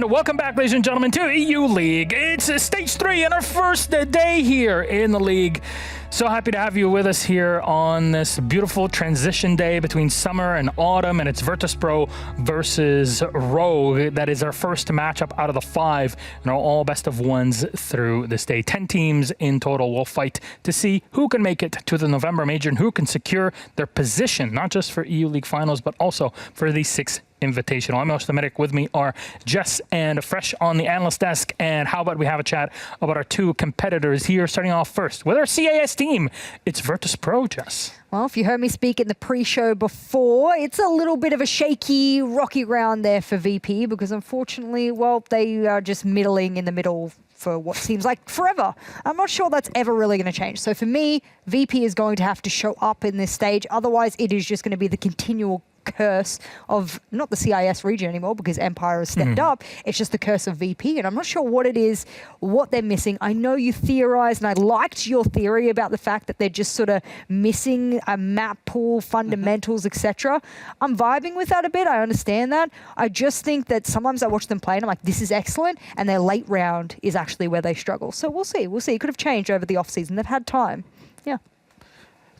and welcome back, ladies and gentlemen, to EU League. It's stage 3 and our first day here in the league. So happy to have you with us here on this beautiful transition day between summer and autumn, and it's Virtus.Pro versus Rogue. That is our first matchup out of the 5, and are all best of ones through this day. 10 teams in total will fight to see who can make it to the November major and who can secure their position, not just for EU League finals, but also for the 6 Invitational. I'm Most Medic. With me are Jess and Fresh on the analyst desk. And how about we have a chat about our 2 competitors here, starting off first with our CAS team. It's Virtus.Pro, Jess. Well, if you heard me speak in the pre-show before, it's a little bit of a shaky, rocky ground there for VP because unfortunately, well, they are just middling in the middle for what seems like forever. I'm not sure that's ever really going to change. So for me, VP is going to have to show up in this stage. Otherwise, it is just going to be the continual curse of not the CIS region anymore because Empire has stepped up. It's just the curse of VP, and I'm not sure what it is, what they're missing. I know you theorized, and I liked your theory about the fact that they're just sort of missing a map pool, fundamentals, etc. I'm vibing with that a bit. I understand that. I just think that sometimes I watch them play and I'm like, this is excellent, and their late round is actually where they struggle. So we'll see. We'll see. It could have changed over the off season. They've had time. Yeah.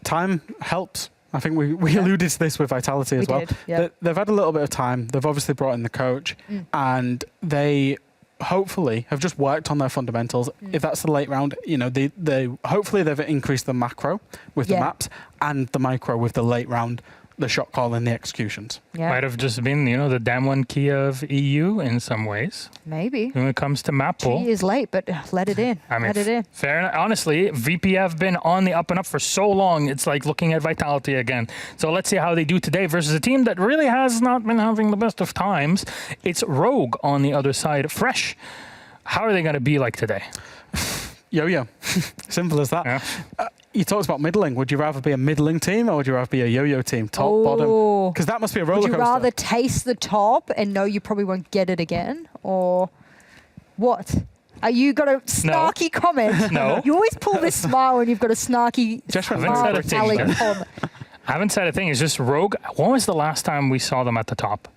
Time helps. I think we alluded to this with Vitality as well. They've had a little bit of time. They've obviously brought in the coach, and they hopefully have just worked on their fundamentals. If that's the late round, you know, they hopefully they've increased the macro with the maps and the micro with the late round, the shot call and the executions. Might have just been, you know, the damn one key of EU in some ways. Maybe. When it comes to map pool. 2 years late, but let it in. I mean, let it in. Fair enough. Honestly, VP have been on the up and up for so long. It's like looking at Vitality again. So let's see how they do today versus a team that really has not been having the best of times. It's Rogue on the other side. Fresh. How are they going to be like today? Yo-yo. Simple as that. Yeah. You talked about middling. Would you rather be a middling team or would you rather be a yo-yo team? Top, bottom? Because that must be a roller coaster. Would you rather taste the top and know you probably won't get it again? Or what? Are you got a snarky comment? No. You always pull this smile when you've got a snarky comment. I haven't said a thing. It's just Rogue. When was the last time we saw them at the top?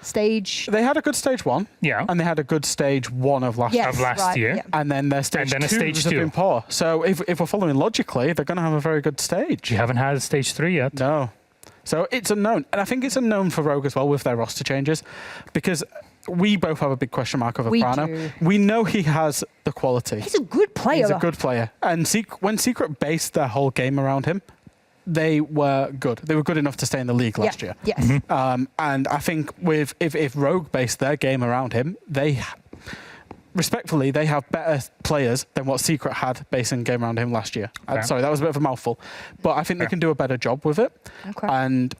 Stage. They had a good stage 1. Yeah. And they had a good stage 1 of last year. Yeah. And then their stage 2 has been poor. So if we're following logically, they're going to have a very good stage. You haven't had a stage 3 yet. No. So it's unknown. And I think it's unknown for Rogue as well with their roster changes because we both have a big question mark over Prano. We know he has the quality. He's a good player. He's a good player. And when Secret based their whole game around him, they were good. They were good enough to stay in the league last year. Yes. And I think if Rogue based their game around him, respectfully, they have better players than what Secret had basing game around him last year. Sorry, that was a bit of a mouthful. But I think they can do a better job with it. Okay. And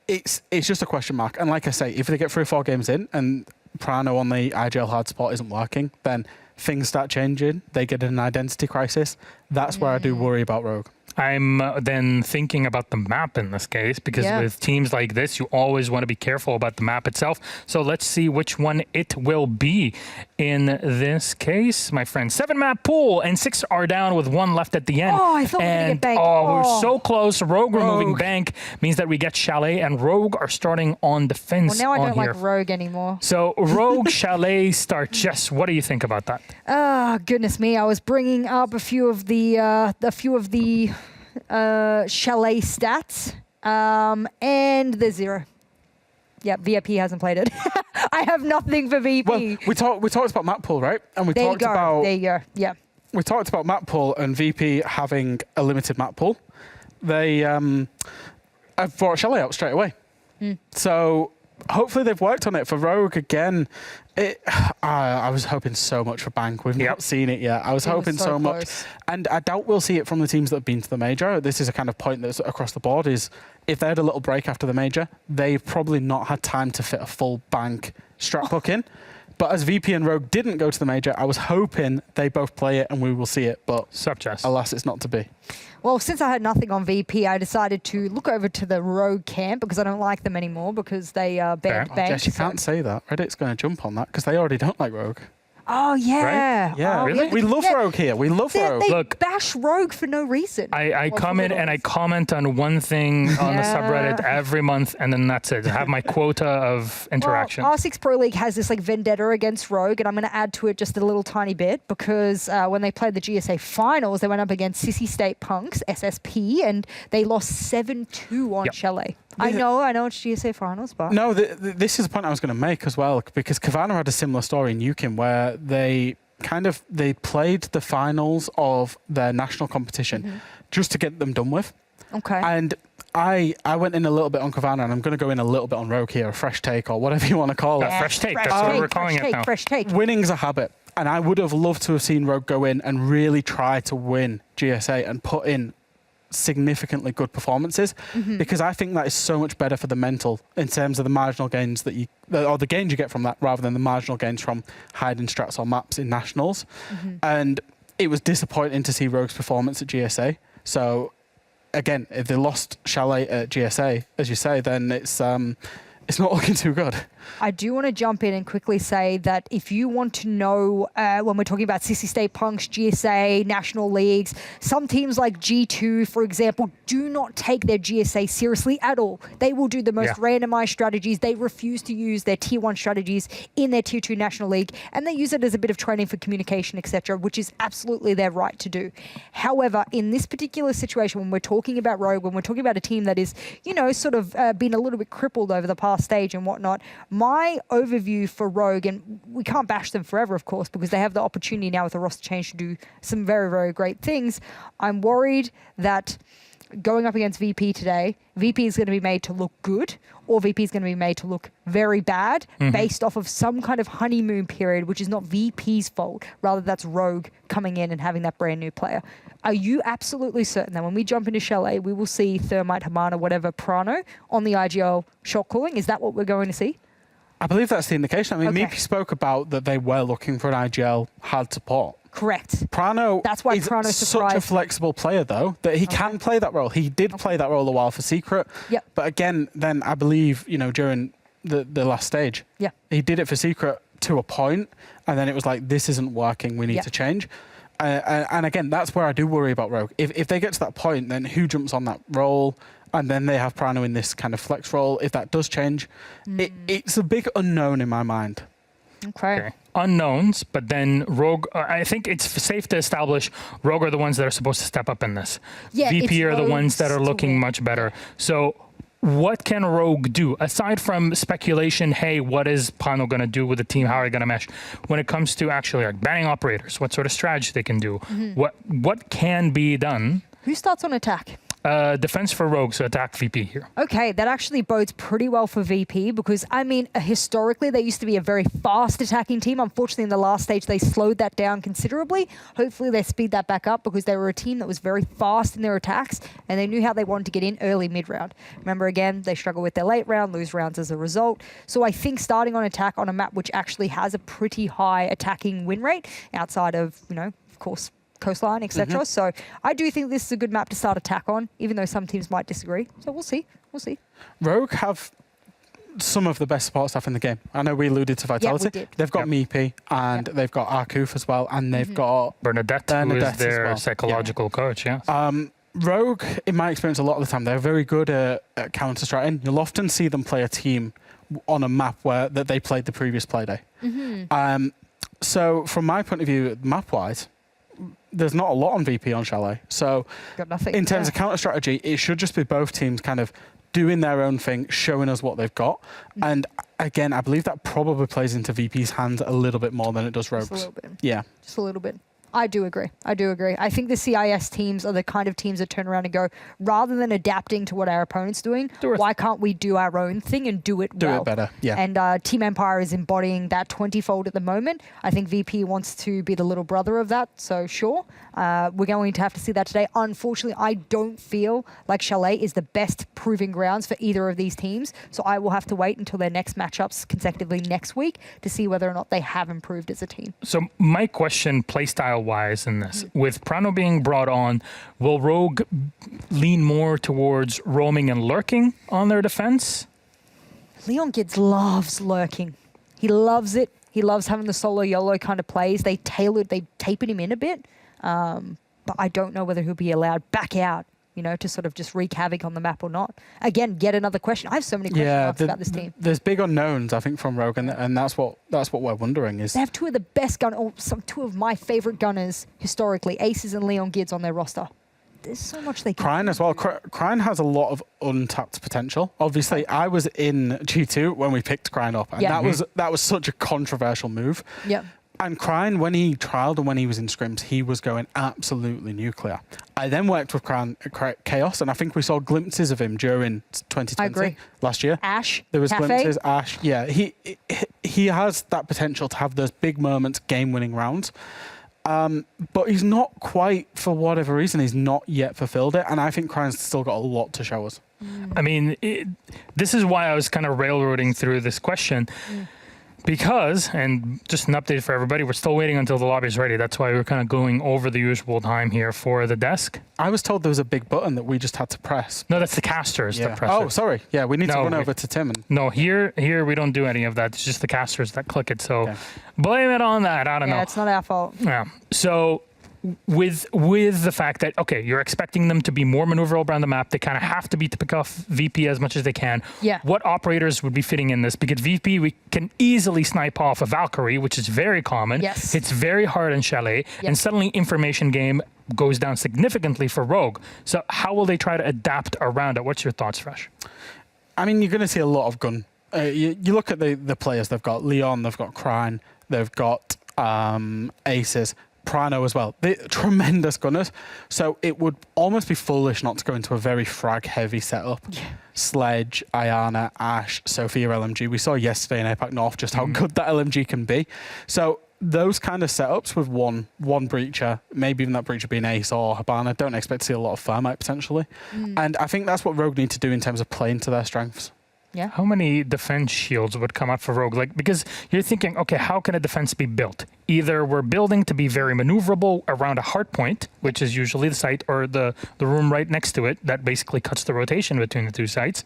it's just a question mark. And like I say, if they get 3 or 4 games in and Prano on the IGL hard spot isn't working, then things start changing. They get an identity crisis. That's where I do worry about Rogue. I'm then thinking about the map in this case, because with teams like this, you always want to be careful about the map itself. So let's see which one it will be in this case, my friend. 7-map pool, and 6 are down with 1 left at the end. Oh, I thought we were going to get Bank. We're so close. Rogue removing Bank means that we get Chalet, and Rogue are starting on defense. Well, now I don't like Rogue anymore. So Rogue, Chalet start. Jess, what do you think about that? Oh, goodness me. I was bringing up a few of the Chalet stats, and there's 0. Yeah, VIP hasn't played it. I have nothing for VP. Well, we talked about map pool, right? And there you go. Yeah. We talked about map pool and VP having a limited map pool. They have brought Chalet out straight away. So hopefully they've worked on it. For Rogue again, I was hoping so much for Bank. We've not seen it yet. I was hoping so much. And I doubt we'll see it from the teams that have been to the major. This is a kind of point that's across the board, is if they had a little break after the major, they've probably not had time to fit a full Bank strat book in. But as VP and Rogue didn't go to the major, I was hoping they both play it and we will see it. But alas, it's not to be. Well, since I had nothing on VP, I decided to look over to the Rogue camp because I don't like them anymore because they banned Bank. Jess, you can't say that. Reddit's going to jump on that because they already don't like Rogue. Oh, yeah. Right? Yeah, Oh, Really? we love Rogue here. We love Rogue. They Look, bash Rogue for no reason. I Well, come in for and I reasons. comment on one thing on the Yeah. subreddit every month, and then that's it. I have my quota of interaction. Well, R6 Pro League has this like vendetta against Rogue, and I'm going to add to it just a little tiny bit because when they played the GSA finals, they went up against Sissy State Punks, SSP, and they lost 7-2 on Yep. Chalet. I know it's GSA finals, but No, this is a point I was going to make as well, because Kavana had a similar story in UKIM where they played the finals of their national competition just to get them done with. okay. And I went in a little bit on Kavana, and I'm going to go in a little bit on Rogue here, a fresh take or whatever you want to call it. Fresh take, that's what we're calling it now. Fresh take. Winning's a habit, and I would have loved to have seen Rogue go in and really try to win GSA and put in significantly good performances, because I think that is so much better for the mental in terms of the marginal gains or the gains you get from that, rather than the marginal gains from hiding strats or maps in nationals. And it was disappointing to see Rogue's performance at GSA. So again, if they lost Chalet at GSA, as you say, then it's not looking too good. I do want to jump in and quickly say that if you want to know, when we're talking about Sissy State Punks, GSA, national leagues, some teams like G2, for example, do not take their GSA seriously at all. They will do the most randomized strategies. They refuse to use their tier 1 strategies in their tier 2 national league, and they use it as a bit of training for communication, etc., which is absolutely their right to do. However, in this particular situation, when we're talking about Rogue, when we're talking about a team that is, sort of been a little bit crippled over the past stage and whatnot, my overview for Rogue, and we can't bash them forever, of course, because they have the opportunity now with the roster change to do some very, very great things. I'm worried that going up against VP today, VP is going to be made to look good, or VP is going to be made to look very bad based off of some kind of honeymoon period, which is not VP's fault. Rather, that's Rogue coming in and having that brand new player. Are you absolutely certain that when we jump into Chalet, we will see Thermite, Hamana, whatever, Prano on the IGL shot calling? Is that what we're going to see? I believe that's the indication. I mean, Okay. Meepy spoke about that they were looking for an IGL hard support. Correct. Prano That's why is Prano such a surprised me. flexible player, though, that he can play that role. He did play that role a while for Secret. Yep. But again, then I believe, during the last stage, Yeah. he did it for Secret to a point, and then it was like, this isn't working, we need Yeah. to change. And again, that's where I do worry about Rogue. If they get to that point, then who jumps on that role? And then they have Prano in this kind of flex role. If that does change, it's a big unknown in my mind. Okay. Unknowns, but then Rogue, I think it's safe to establish Rogue are the ones that are supposed to step up in this. Yeah, VP it's are the ones that are Rogue's to looking win. much better. So what can Rogue do aside from speculation? Hey, what is Pano going to do with the team? How are they going to mesh? When it comes to actually like banning operators, what sort of strategy they can do? What can be done? Who starts on attack? Defense for Rogue, so attack VP here. Okay, that actually bodes pretty well for VP because, I mean, historically, they used to be a very fast attacking team. Unfortunately, in the last stage, they slowed that down considerably. Hopefully, they speed that back up because they were a team that was very fast in their attacks and they knew how they wanted to get in early mid-round. Remember, again, they struggle with their late round, lose rounds as a result. So I think starting on attack on a map which actually has a pretty high attacking win rate outside of, of course, coastline, etc. So I do think this is a good map to start attack on, even though some teams might disagree. So we'll see. We'll see. Rogue have some of the best support staff in the game. I know we alluded to Vitality. did. They've got Meepy, and they've got Arkoof as well, and they've got Bernadette, who Bernadette is as their well. psychological coach, yeah. Rogue, in my experience, a lot of the time, they're very good at counter-stratting. You'll often see them play a team on a map that they played the previous Playday. So from my point of view, map-wise, there's not a lot on VP on Chalet. So Got nothing. in terms of counter-strategy, it should just be both teams kind of doing their own thing, showing us what they've got. And again, I believe that probably plays into VP's hands a little bit more than it does Rogue's. Just a little bit. Yeah. Just a little bit. I do agree. I think the CIS teams are the kind of teams that turn around and go, rather than adapting to what our opponent's doing, why can't we do our own thing and do it well? Do it better, yeah. And Team Empire is embodying that 20-fold at the moment. I think VP wants to be the little brother of that, so sure. We're going to have to see that today. Unfortunately, I don't feel like Chalet is the best proving grounds for either of these teams, so I will have to wait until their next matchups consecutively next week to see whether or not they have improved as a team. So my question, playstyle-wise in this, with Prano being brought on, will Rogue lean more towards roaming and lurking on their defense? Leon Gids loves lurking. He loves it. He loves having the solo YOLO kind of plays. They tapered him in a bit, but I don't know whether he'll be allowed back out, to sort of just wreak havoc on the map or not. Again, yet another question. I have so many questions about this team. There's big unknowns, I think, from Rogue, and that's what we're wondering is. They have two of the best two of my favorite gunners historically, Aces and Leon Gids on their roster. There's so much they can Crine do. as well. Crine has a lot of untapped potential. Obviously, I was in G2 when we picked Crine up, and that was such a controversial move. Yeah. And Crine, when he trialed and when he was in scrims, he was going absolutely nuclear. I then worked with Chaos, and I think we saw glimpses of him during 2020 last year. Ash, there was Cafe. Glimpses. Ash, yeah, he has that potential to have those big moments, game-winning rounds. But he's not quite, for whatever reason, he's not yet fulfilled it. And I think Crine's still got a lot to show us. I mean, this is why I was kind of railroading through this question. Because, and just an update for everybody, we're still waiting until the lobby is ready. That's why we're kind of going over the usual time here for the desk. I was told there was a big button that we just had to press. No, that's the casters that press Oh, it. sorry. Yeah, we need to run over to Tim. No, here we don't do any of that. It's just the casters that click it. So blame it on that. I don't know. Yeah, it's not our fault. Yeah. So with the fact that, okay, you're expecting them to be more maneuverable around the map. They kind of have to be to pick off VP as much as they can. Yeah. What operators would be fitting in this? Because VP, we can easily snipe off a Valkyrie, which is very common. Yes. It's very hard in Chalet. Yep. And suddenly information game goes down significantly for Rogue. So how will they try to adapt around it? What's your thoughts, Fresh? I mean, you're going to see a lot of gun. You look at the players. They've got Leon, they've got Crine, they've got Aces, Prano as well. They're tremendous gunners. So it would almost be foolish not to go into a very frag-heavy setup. Yeah. Sledge, Ayana, Ash, Sophia LMG. We saw yesterday in APAC North just how good that LMG can be. So those kind of setups with one breacher, maybe even that breacher being Ace or Habana, don't expect to see a lot of Thermite potentially. And I think that's what Rogue need to do in terms of playing to their strengths. Yeah. How many defense shields would come out for Rogue? Like, because you're thinking, okay, how can a defense be built? Either we're building to be very maneuverable around a hard point, which is usually the site or the room right next to it that basically cuts the rotation between the two sites.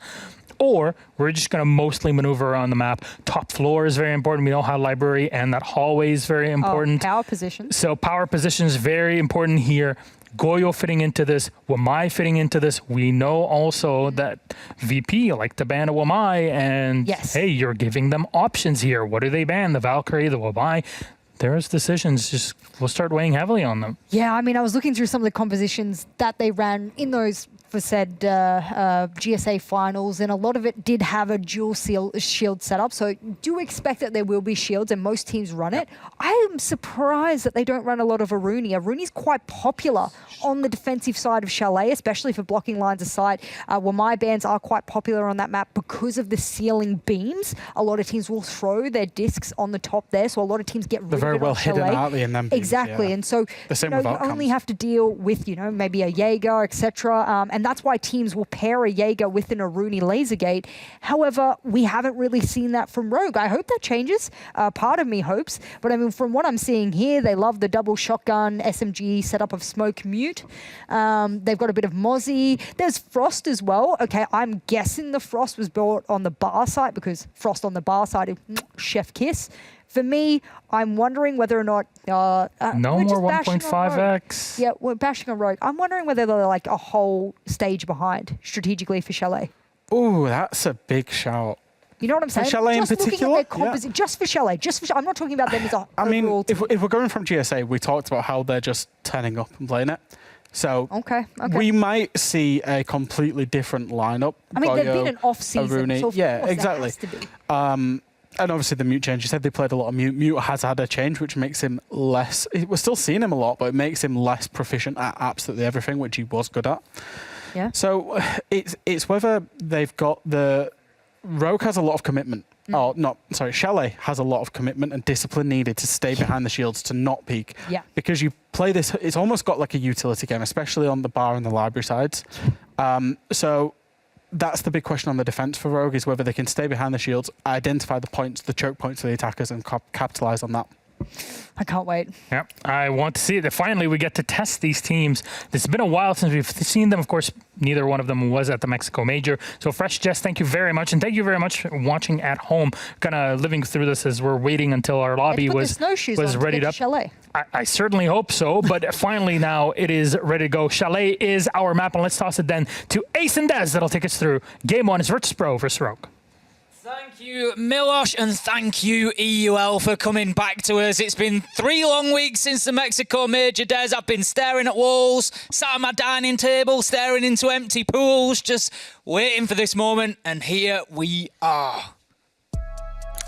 Or we're just going to mostly maneuver around the map. Top floor is very important. We know how library and that hallway is very important. Power position. So power position is very important here. Goyo fitting into this, Wamai fitting into this. We know also that VP like to ban a Wamai, and hey, you're giving them options here. What do they ban? The Valkyrie, the Wamai. There's decisions. We'll start weighing heavily on them. Yeah, I mean, I was looking through some of the compositions that they ran in those for said GSA finals, and a lot of it did have a dual shield setup. So do expect that there will be shields, and most teams run it. I am surprised that they don't run a lot of Aruni. Aruni's quite popular on the defensive side of Chalet, especially for blocking lines of sight. Wamai bans are quite popular on that map because of the ceiling beams. A lot of teams will throw their discs on the top there, so a lot of teams get rid of it. They're very well hidden, aren't they, in them beams? Exactly, and so you only have to deal with maybe a Jaeger, etc. And that's why teams will pair a Jaeger with an Aruni laser gate. However, we haven't really seen that from Rogue. I hope that changes. Part of me hopes. But I mean, from what I'm seeing here, they love the double shotgun SMG setup of Smoke Mute. They've got a bit of Mozzie. There's Frost as well. Okay, I'm guessing the Frost was built on the bar side because Frost on the bar side is chef kiss. For me, I'm wondering whether or not... no more 1.5x. Yeah, we're bashing on Rogue. I'm wondering whether they're like a whole stage behind strategically for Chalet. Oh, that's a big shout. You know what I'm saying? Chalet just in particular? Looking at their just for Chalet. I'm not talking about them as a I mean, overall team. if we're going from GSA, we talked about how they're just turning up and playing it. So we might see a completely different lineup. I mean, they've been an off-season, Aruni. so of yeah, course exactly. There has to be. And obviously the Mute change. You said they played a lot of Mute. Mute has had a change, which makes him less... We're still seeing him a lot, but it makes him less proficient at absolutely everything, which he was good at. Yeah. So it's whether they've got the... Rogue has a lot of commitment. Chalet has a lot of commitment and discipline needed to stay behind the shields, to not peek. Yeah. Because you play this... It's almost got like a utility game, especially on the bar and the library sides. So... That's the big question on the defense for Rogue, is whether they can stay behind the shields, identify the points, the choke points of the attackers, and capitalize on that. I can't wait. Yeah, I want to see it. Finally, we get to test these teams. It's been a while since we've seen them. Of course, neither one of them was at the Mexico Major. So, Fresh Jess, thank you very much. And thank you very much for watching at home. Kind of living through this as we're waiting until our lobby was readied up. Chalet. I certainly hope so. But finally now it is ready to go. Chalet is our map. And let's toss it then to Ace and Des. That'll take us through Game 1 is Virtus.Pro versus Rogue. Thank you, Milosh, and thank you, EUL, for coming back to us. It's been 3 long weeks since the Mexico Major, Des. I've been staring at walls, sat at my dining table, staring into empty pools, just waiting for this moment, and here we are.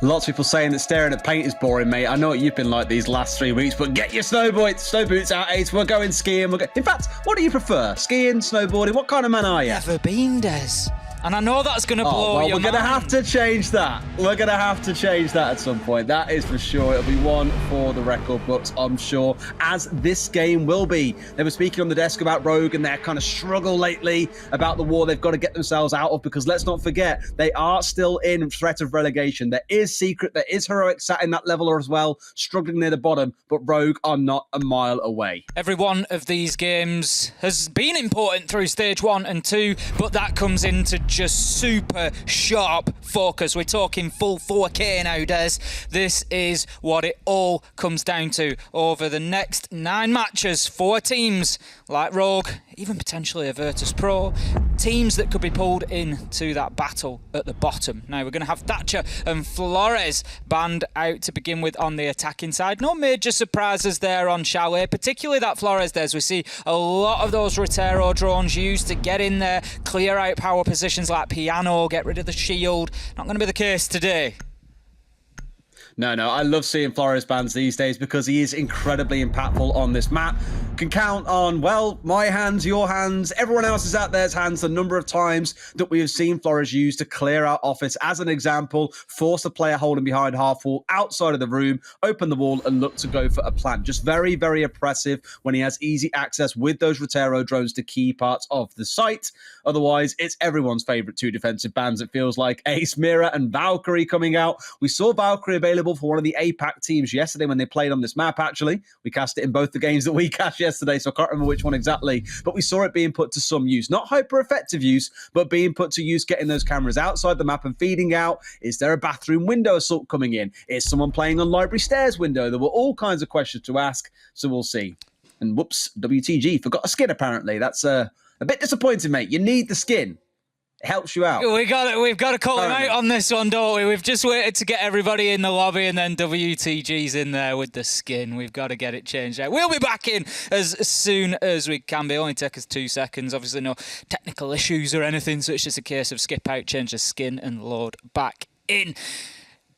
Lots of people saying that staring at paint is boring, mate. I know what you've been like these last 3 weeks, but get your snow boots out, Ace. We're going skiing. In fact, what do you prefer? Skiing, snowboarding? What kind of man are you? Never been, Des. And I know that's going to blow your mind. We're going to have to change that. We're going to have to change that at some point. That is for sure. It'll be one for the record books, I'm sure, as this game will be. They were speaking on the desk about Rogue and their kind of struggle lately about the war they've got to get themselves out of, because let's not forget, they are still in threat of relegation. There is Secret, there is Heroic sat in that level as well, struggling near the bottom, but Rogue are not a mile away. Every one of these games has been important through stage 1 and 2, but that comes into just super sharp focus. We're talking full 4K now, Des. This is what it all comes down to over the next 9 matches. 4 teams like Rogue, even potentially a Virtus.Pro, teams that could be pulled into that battle at the bottom. Now, we're going to have Thatcher and Flores banned out to begin with on the attacking side. No major surprises there on Chalet, particularly that Flores Des. We see a lot of those Rotero drones used to get in there, clear out power positions like Piano, get rid of the shield. Not going to be the case today. No, I love seeing Flores bans these days because he is incredibly impactful on this map. Can count on, well, my hands, your hands, everyone else's out there's hands, the number of times that we have seen Flores use to clear out office as an example, force a player holding behind half wall outside of the room, open the wall and look to go for a plant. Just very, very oppressive when he has easy access with those Rotero drones to key parts of the site. Otherwise, it's everyone's favorite 2 defensive bans. It feels like Ace, Mira and Valkyrie coming out. We saw Valkyrie available for one of the APAC teams yesterday when they played on this map, actually. We cast it in both the games that we cast yesterday, so I can't remember which one exactly, but we saw it being put to some use. Not hyper-effective use, but being put to use, getting those cameras outside the map and feeding out. Is there a bathroom window assault coming in? Is someone playing on library stairs window? There were all kinds of questions to ask, so we'll see. And whoops, WTG forgot a skin, apparently. That's a bit disappointing, mate. You need the skin. It helps you out. We've got to call him out on this one, don't we? We've just waited to get everybody in the lobby and then WTG's in there with the skin. We've got to get it changed out. We'll be back in as soon as we can be. It'll only take us 2 seconds. Obviously no technical issues or anything, so it's just a case of skip out, change the skin and load back in.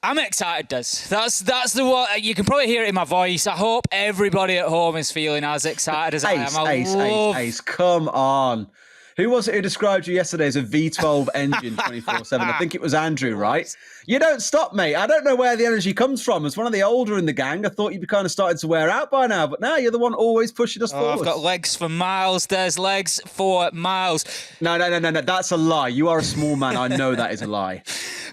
I'm excited, Des. That's the one. You can probably hear it in my voice. I hope everybody at home is feeling as excited as I am. Ace, come on. Who was it who described you yesterday as a V12 engine 24/7? I think it was Andrew, right? You don't stop, mate. I don't know where the energy comes from. As one of the older in the gang, I thought you'd be kind of starting to wear out by now, but now you're the one always pushing us forward. I've got legs for miles. There's legs for miles. No. That's a lie. You are a small man. I know that is a lie.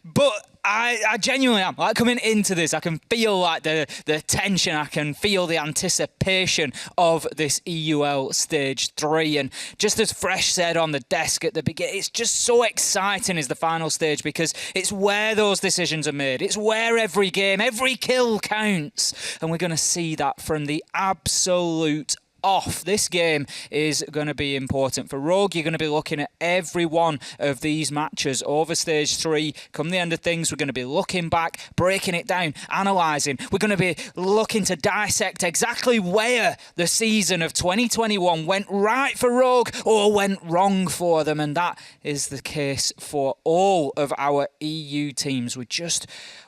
But I genuinely am. Like, coming into this, I can feel like the tension. I can feel the anticipation of this EUL Stage 3. And just as Fresh said on the desk at the beginning, it's just so exciting is the final stage because it's where those decisions are made. It's where every game, every kill counts. And we're going to see that from the absolute off. This game is going to be important for Rogue. You're going to be looking at every one of these matches over stage 3. Come the end of things, we're going to be looking back, breaking it down, analysing. We're going to be looking to dissect exactly where the season of 2021 went right for Rogue or went wrong for them, and that is the case for all of our EU teams. We're just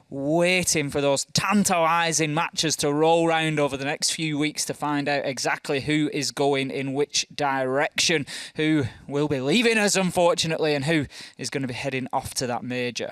waiting for those tantalising matches to roll round over the next few weeks to find out exactly who is going in which direction, who will be leaving us, unfortunately, and who is going to be heading off to that major.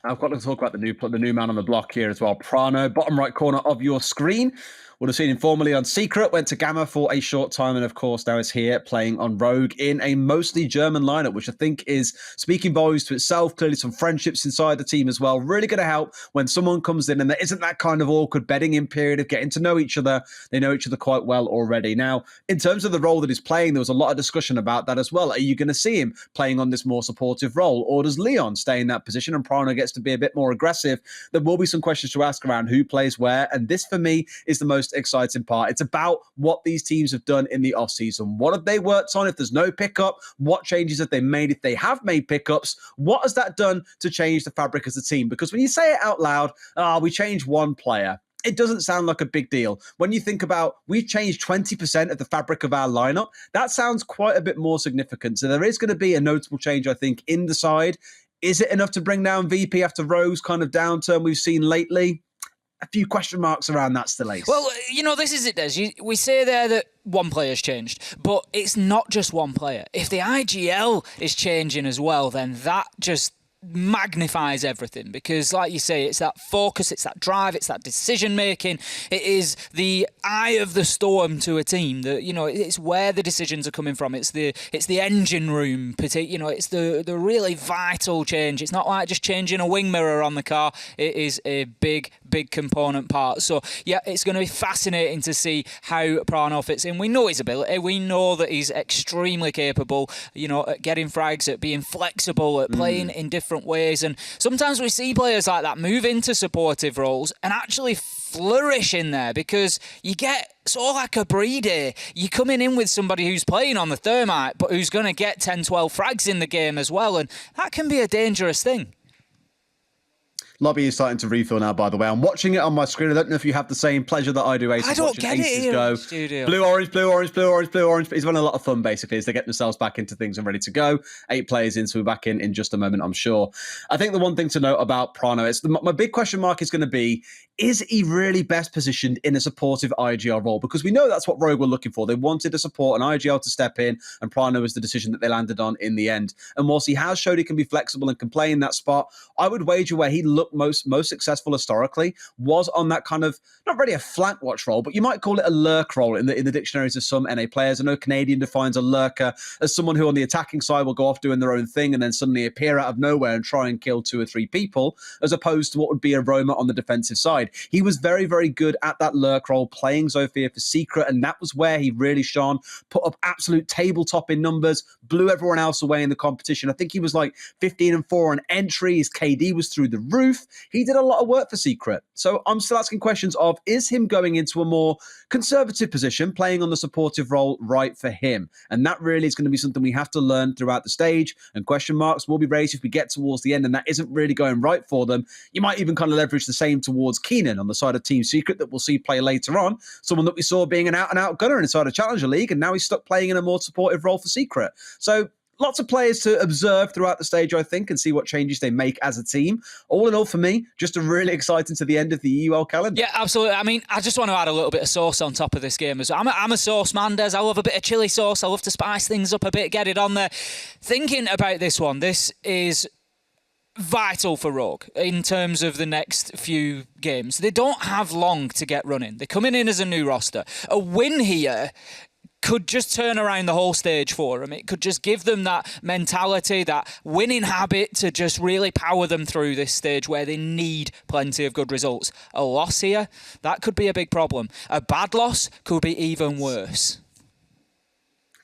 I've got to talk about the new man on the block here as well. Prano, bottom right corner of your screen. Would have seen him formerly on Secret, went to Gamma for a short time, and of course now is here playing on Rogue in a mostly German lineup, which I think is speaking volumes to itself. Clearly some friendships inside the team as well. Really going to help when someone comes in and there isn't that kind of awkward bedding in period of getting to know each other. They know each other quite well already. Now, in terms of the role that he's playing, there was a lot of discussion about that as well. Are you going to see him playing on this more supportive role, or does Leon stay in that position and Prano gets to be a bit more aggressive? There will be some questions to ask around who plays where, and this for me is the most exciting part. It's about what these teams have done in the off-season. What have they worked on? If there's no pickup, what changes have they made? If they have made pickups, what has that done to change the fabric as a team? Because when you say it out loud, we changed one player, it doesn't sound like a big deal. When you think about we've changed 20% of the fabric of our lineup, that sounds quite a bit more significant. So there is going to be a notable change, I think, in the side. Is it enough to bring down VP after Rogue's kind of downturn we've seen lately? A few question marks around that still, Ace. Well, this is it, Des. We say there that one player's changed, but it's not just one player. If the IGL is changing as well, then that just magnifies everything, because like you say, it's that focus, it's that drive, it's that decision making, it is the eye of the storm to a team that it's where the decisions are coming from, it's the engine room, it's the really vital change. It's not like just changing a wing mirror on the car. It is a big component part. So yeah, it's going to be fascinating to see how Prano fits in. We know his ability, we know that he's extremely capable at getting frags, at being flexible, at playing in different ways, and sometimes we see players like that move into supportive roles and actually flourish in there, because you get sort of like a Playday. You're coming in with somebody who's playing on the Thermite but who's going to get 10-12 frags in the game as well, and that can be a dangerous thing. Lobby is starting to refill now, by the way. I'm watching it on my screen. I don't know if you have the same pleasure that I do, Ace. I don't get it here in the studio. Blue, orange, blue, orange, blue, orange, blue, orange. He's having a lot of fun, basically, as they get themselves back into things and ready to go. 8 players in, so we're back in just a moment, I'm sure. I think the one thing to note about Prano is my big question mark is going to be, is he really best positioned in a supportive IGL role? Because we know that's what Rogue were looking for. They wanted to support an IGL to step in, and Prano was the decision that they landed on in the end. And whilst he has showed he can be flexible and can play in that spot, I would wager where he looked most successful historically was on that kind of, not really a flank watch role, but you might call it a lurk role in the dictionaries of some NA players. I know Canadian defines a lurker as someone who on the attacking side will go off doing their own thing and then suddenly appear out of nowhere and try and kill 2 or 3 people, as opposed to what would be a Roma on the defensive side. He was very, very good at that lurk role, playing Zofia for Secret, and that was where he really shone, put up absolute tabletop in numbers, blew everyone else away in the competition. I think he was like 15-4 on entry. His KD was through the roof. He did a lot of work for Secret. So I'm still asking questions of, is him going into a more conservative position, playing on the supportive role, right for him? And that really is going to be something we have to learn throughout the stage, and question marks will be raised if we get towards the end and that isn't really going right for them. You might even kind of leverage the same towards Keenan on the side of Team Secret that we'll see play later on, someone that we saw being an out-and-out gunner inside a Challenger League, and now he's stuck playing in a more supportive role for Secret. So lots of players to observe throughout the stage, I think, and see what changes they make as a team. All in all, for me, just a really exciting to the end of the EUL calendar. Yeah, absolutely. I mean, I just want to add a little bit of sauce on top of this game as well. I'm a sauce man, Des. I love a bit of chili sauce. I love to spice things up a bit, get it on there. Thinking about this one, this is vital for Rogue in terms of the next few games. They don't have long to get running. They're coming in as a new roster. A win here could just turn around the whole stage for them. It could just give them that mentality, that winning habit to just really power them through this stage where they need plenty of good results. A loss here, that could be a big problem. A bad loss could be even worse.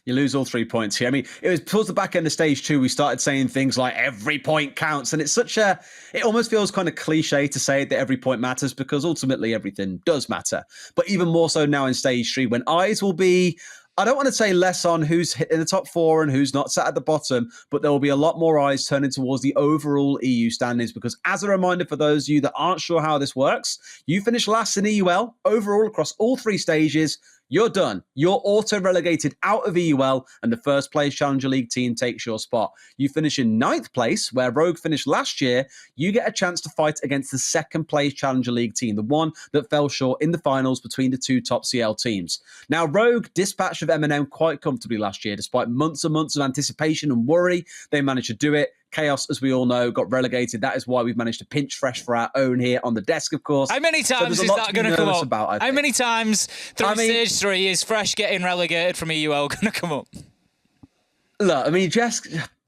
You lose all 3 points here. I mean, it was towards the back end of stage 2, we started saying things like every point counts. And it's it almost feels kind of cliche to say that every point matters, because ultimately everything does matter. But even more so now in stage 3, when eyes will be, I don't want to say less on who's in the top 4 and who's not sat at the bottom, but there will be a lot more eyes turning towards the overall EU standings, because as a reminder for those of you that aren't sure how this works, you finish last in EUL overall across all 3 stages. You're done. You're auto-relegated out of EUL, and the first place Challenger League team takes your spot. You finish in 9th place, where Rogue finished last year. You get a chance to fight against the 2nd place Challenger League team, the one that fell short in the finals between the 2 top CL teams. Now, Rogue dispatched of M&M quite comfortably last year, despite months and months of anticipation and worry. They managed to do it. Chaos, as we all know, got relegated. That is why we've managed to pinch Fresh for our own here on the desk, of course. How many times so is that going to come up? How many times through Stage 3 is Fresh getting relegated from EUL going to come up? Look, I mean,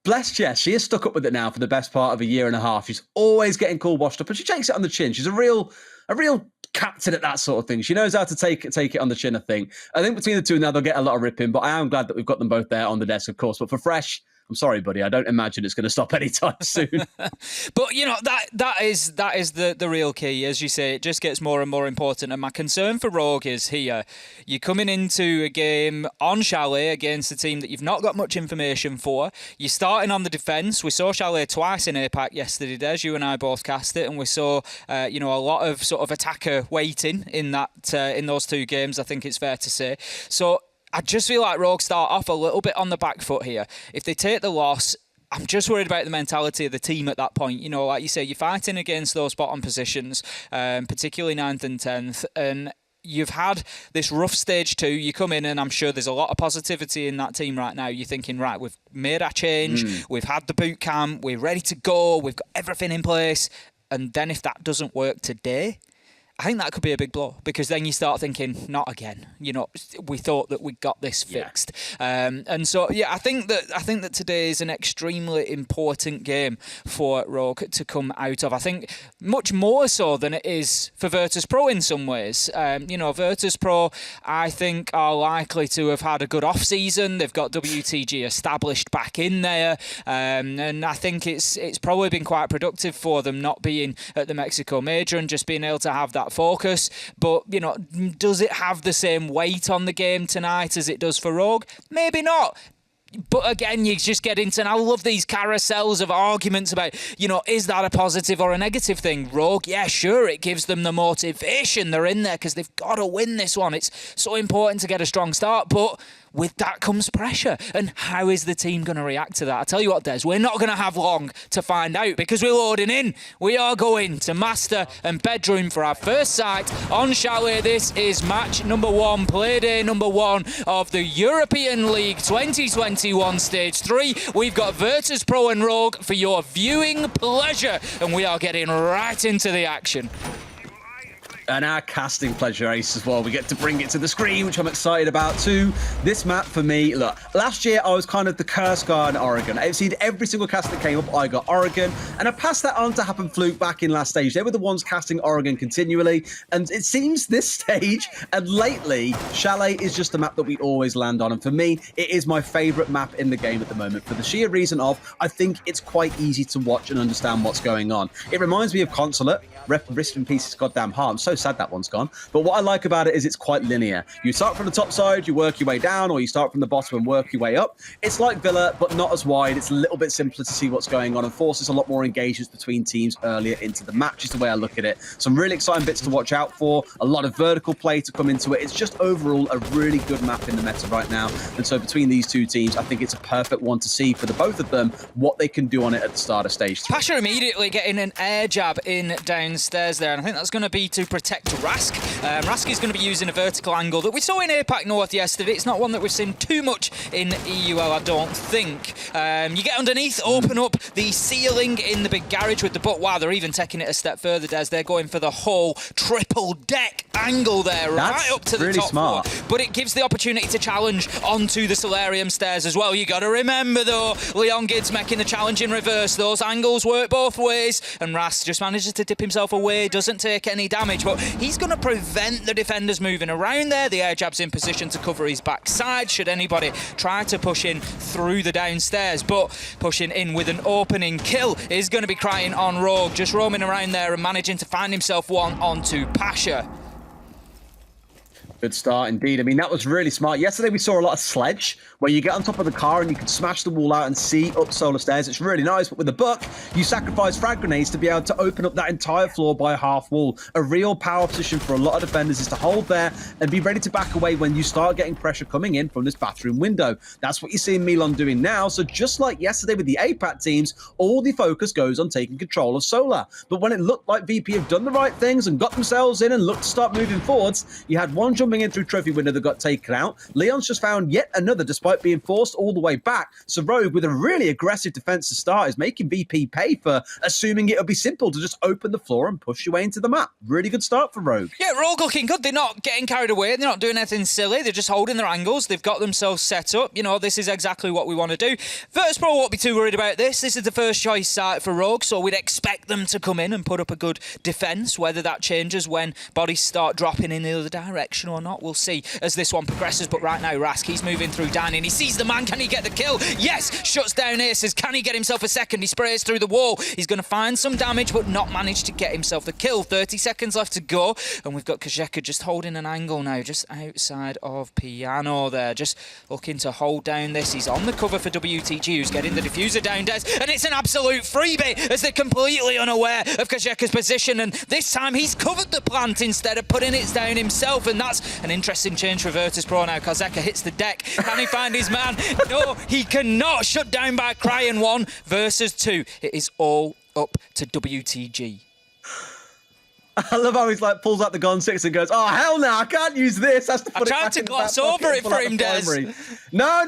bless Jess. She has stuck up with it now for the best part of a year and a half. She's always getting cool washed up, and she takes it on the chin. She's a real captain at that sort of thing. She knows how to take it on the chin, I think. I think between the two now, they'll get a lot of ripping, but I am glad that we've got them both there on the desk, of course. But for Fresh, I'm sorry, buddy. I don't imagine it's going to stop anytime soon. But, you know, that is the real key. As you say, it just gets more and more important. And my concern for Rogue is here. You're coming into a game on Chalet against a team that you've not got much information for. You're starting on the defence. We saw Chalet twice in APAC yesterday, Des. You and I both cast it. And we saw, a lot of sort of attacker waiting in those two games, I think it's fair to say. So I just feel like Rogue start off a little bit on the back foot here. If they take the loss, I'm just worried about the mentality of the team at that point. You know, like you say, you're fighting against those bottom positions, particularly 9th and 10th, and you've had this rough stage 2. You come in and I'm sure there's a lot of positivity in that team right now. You're thinking, right, we've made our change, we've had the boot camp, we're ready to go, we've got everything in place. And then if that doesn't work today, I think that could be a big blow, because then you start thinking, not again. You know, we thought that we got this fixed, and so I think that today is an extremely important game for Rogue to come out of. I think much more so than it is for Virtus.Pro in some ways. Virtus.Pro, I think, are likely to have had a good off season. They've got WTG established back in there, and I think it's probably been quite productive for them not being at the Mexico Major and just being able to have that focus. But, you know, does it have the same weight on the game tonight as it does for Rogue? Maybe not. But again, you just get into, and I love these carousels of arguments about, you know, is that a positive or a negative thing? Rogue, yeah, sure, it gives them the motivation. They're in there because they've got to win this one. It's so important to get a strong start, but with that comes pressure. And how is the team going to react to that? I tell you what, Des, we're not going to have long to find out, because we're loading in. We are going to Master and Bedroom for our first sight on Chalet. This is match number 1, Playday number 1 of the European League 2021 Stage 3. We've got Virtus.Pro and Rogue for your viewing pleasure, and we are getting right into the action. And our casting pleasure, Ace, as well. We get to bring it to the screen, which I'm excited about too. This map for me, look, last year I was kind of the curse guy in Oregon. I've seen every single cast that came up, I got Oregon. And I passed that on to Happen Fluke back in last stage. They were the ones casting Oregon continually. And it seems this stage, and lately, Chalet is just the map that we always land on. And for me, it is my favorite map in the game at the moment, for the sheer reason of, I think it's quite easy to watch and understand what's going on. It reminds me of Consulate. Rest in peace, goddamn heart. I'm so sad that one's gone. But what I like about it is it's quite linear. You start from the top side, you work your way down, or you start from the bottom and work your way up. It's like Villa, but not as wide. It's a little bit simpler to see what's going on and forces a lot more engagements between teams earlier into the match, is the way I look at it. Some really exciting bits to watch out for. A lot of vertical play to come into it. It's just overall a really good map in the meta right now. And so between these two teams, I think it's a perfect one to see for the both of them, what they can do on it at the start of stage 3. Pasha immediately getting an air jab in downstairs there, and I think that's going to be to protect Rask. Rask is going to be using a vertical angle that we saw in APAC North yesterday. It's not one that we've seen too much in EUL, I don't think. You get underneath, open up the ceiling in the big garage with the butt. Wow, they're even taking it a step further, Des. They're going for the whole triple deck angle there, right up to the really top smart floor. But it gives the opportunity to challenge onto the solarium stairs as well. You got to remember, though, Leon Gids making the challenge in reverse. Those angles work both ways, and Rask just manages to dip himself away, doesn't take any damage, but he's going to prevent the defenders moving around there. The air jab's in position to cover his backside should anybody try to push in through the downstairs, but pushing in with an opening kill is going to be crying on Rogue, just roaming around there and managing to find himself one onto Pasha. Good start indeed. I mean, that was really smart. Yesterday we saw a lot of sledge, where you get on top of the car and you can smash the wall out and see up solar stairs. It's really nice, but with the Buck, you sacrifice frag grenades to be able to open up that entire floor by half wall. A real power position for a lot of defenders is to hold there and be ready to back away when you start getting pressure coming in from this bathroom window. That's what you're seeing Milan doing now. So just like yesterday with the APAC teams, all the focus goes on taking control of solar. But when it looked like VP have done the right things and got themselves in and looked to start moving forwards, you had one jump coming in through trophy window that got taken out. Leon's just found yet another, despite being forced all the way back. So Rogue, with a really aggressive defense to start, is making VP pay for assuming it'll be simple to just open the floor and push your way into the map. Really good start for Rogue. Yeah, Rogue looking good. They're not getting carried away. They're not doing anything silly. They're just holding their angles. They've got themselves set up. You know, this is exactly what we want to do. Virtus.Pro won't be too worried about this. This is the first choice site for Rogue, so we'd expect them to come in and put up a good defence. Whether that changes when bodies start dropping in the other direction or not, we'll see as this one progresses. But right now, Rask, he's moving through Dining. He sees the man. Can he get the kill? Yes! Shuts down Aces. Can he get himself a second? He sprays through the wall. He's going to find some damage, but not manage to get himself the kill. 30 seconds left to go, and we've got Kajeka just holding an angle now, just outside of Piano there, just looking to hold down this. He's on the cover for WTG, who's getting the diffuser down, Des, and it's an absolute freebie as they're completely unaware of Kajeka's position, and this time he's covered the plant instead of putting it down himself, and that's an interesting change for Virtus.Pro now. Kajeka hits the deck. Can he find his man? No, he cannot. Shut down by Cryan. 1 versus 2. It is all up to WTG. I love how he's like pulls out the gun 6 and goes, "Oh hell no, I can't use this." Has to put I tried to gloss over it for him, Des. No.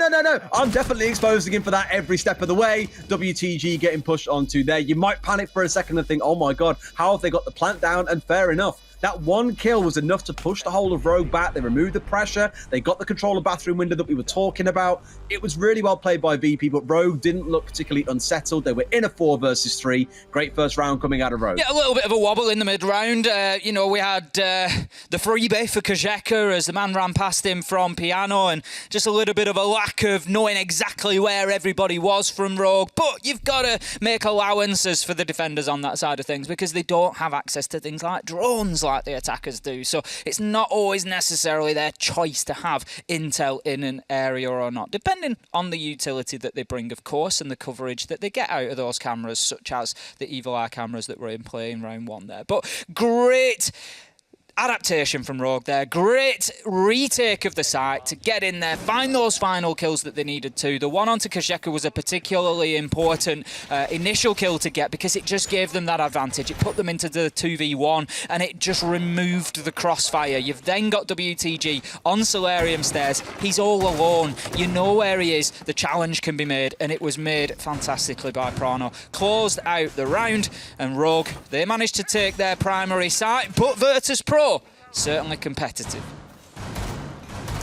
I'm definitely exposing him for that every step of the way. WTG getting pushed onto there. You might panic for a second and think, "Oh my god, how have they got the plant down?" And fair enough. That one kill was enough to push the whole of Rogue back. They removed the pressure. They got the control of bathroom window that we were talking about. It was really well played by VP, but Rogue didn't look particularly unsettled. They were in a 4 versus 3. Great first round coming out of Rogue. Yeah, a little bit of a wobble in the mid-round. You know, we had the freebie for Kajeka as the man ran past him from Piano, and just a little bit of a lack of knowing exactly where everybody was from Rogue. But you've got to make allowances for the defenders on that side of things because they don't have access to things like drones like the attackers do. So it's not always necessarily their choice to have intel in an area or not, depending on the utility that they bring, of course, and the coverage that they get out of those cameras, such as the Evil Eye cameras that were in play in round 1 there. But great adaptation from Rogue there. Great retake of the site to get in there, find those final kills that they needed to. The one onto Kajeka was a particularly important initial kill to get because it just gave them that advantage. It put them into the 2v1 and it just removed the crossfire. You've then got WTG on Solarium stairs. He's all alone. You know where he is. The challenge can be made, and it was made fantastically by Prano. Closed out the round, and Rogue, they managed to take their primary site, but Virtus.Pro certainly competitive.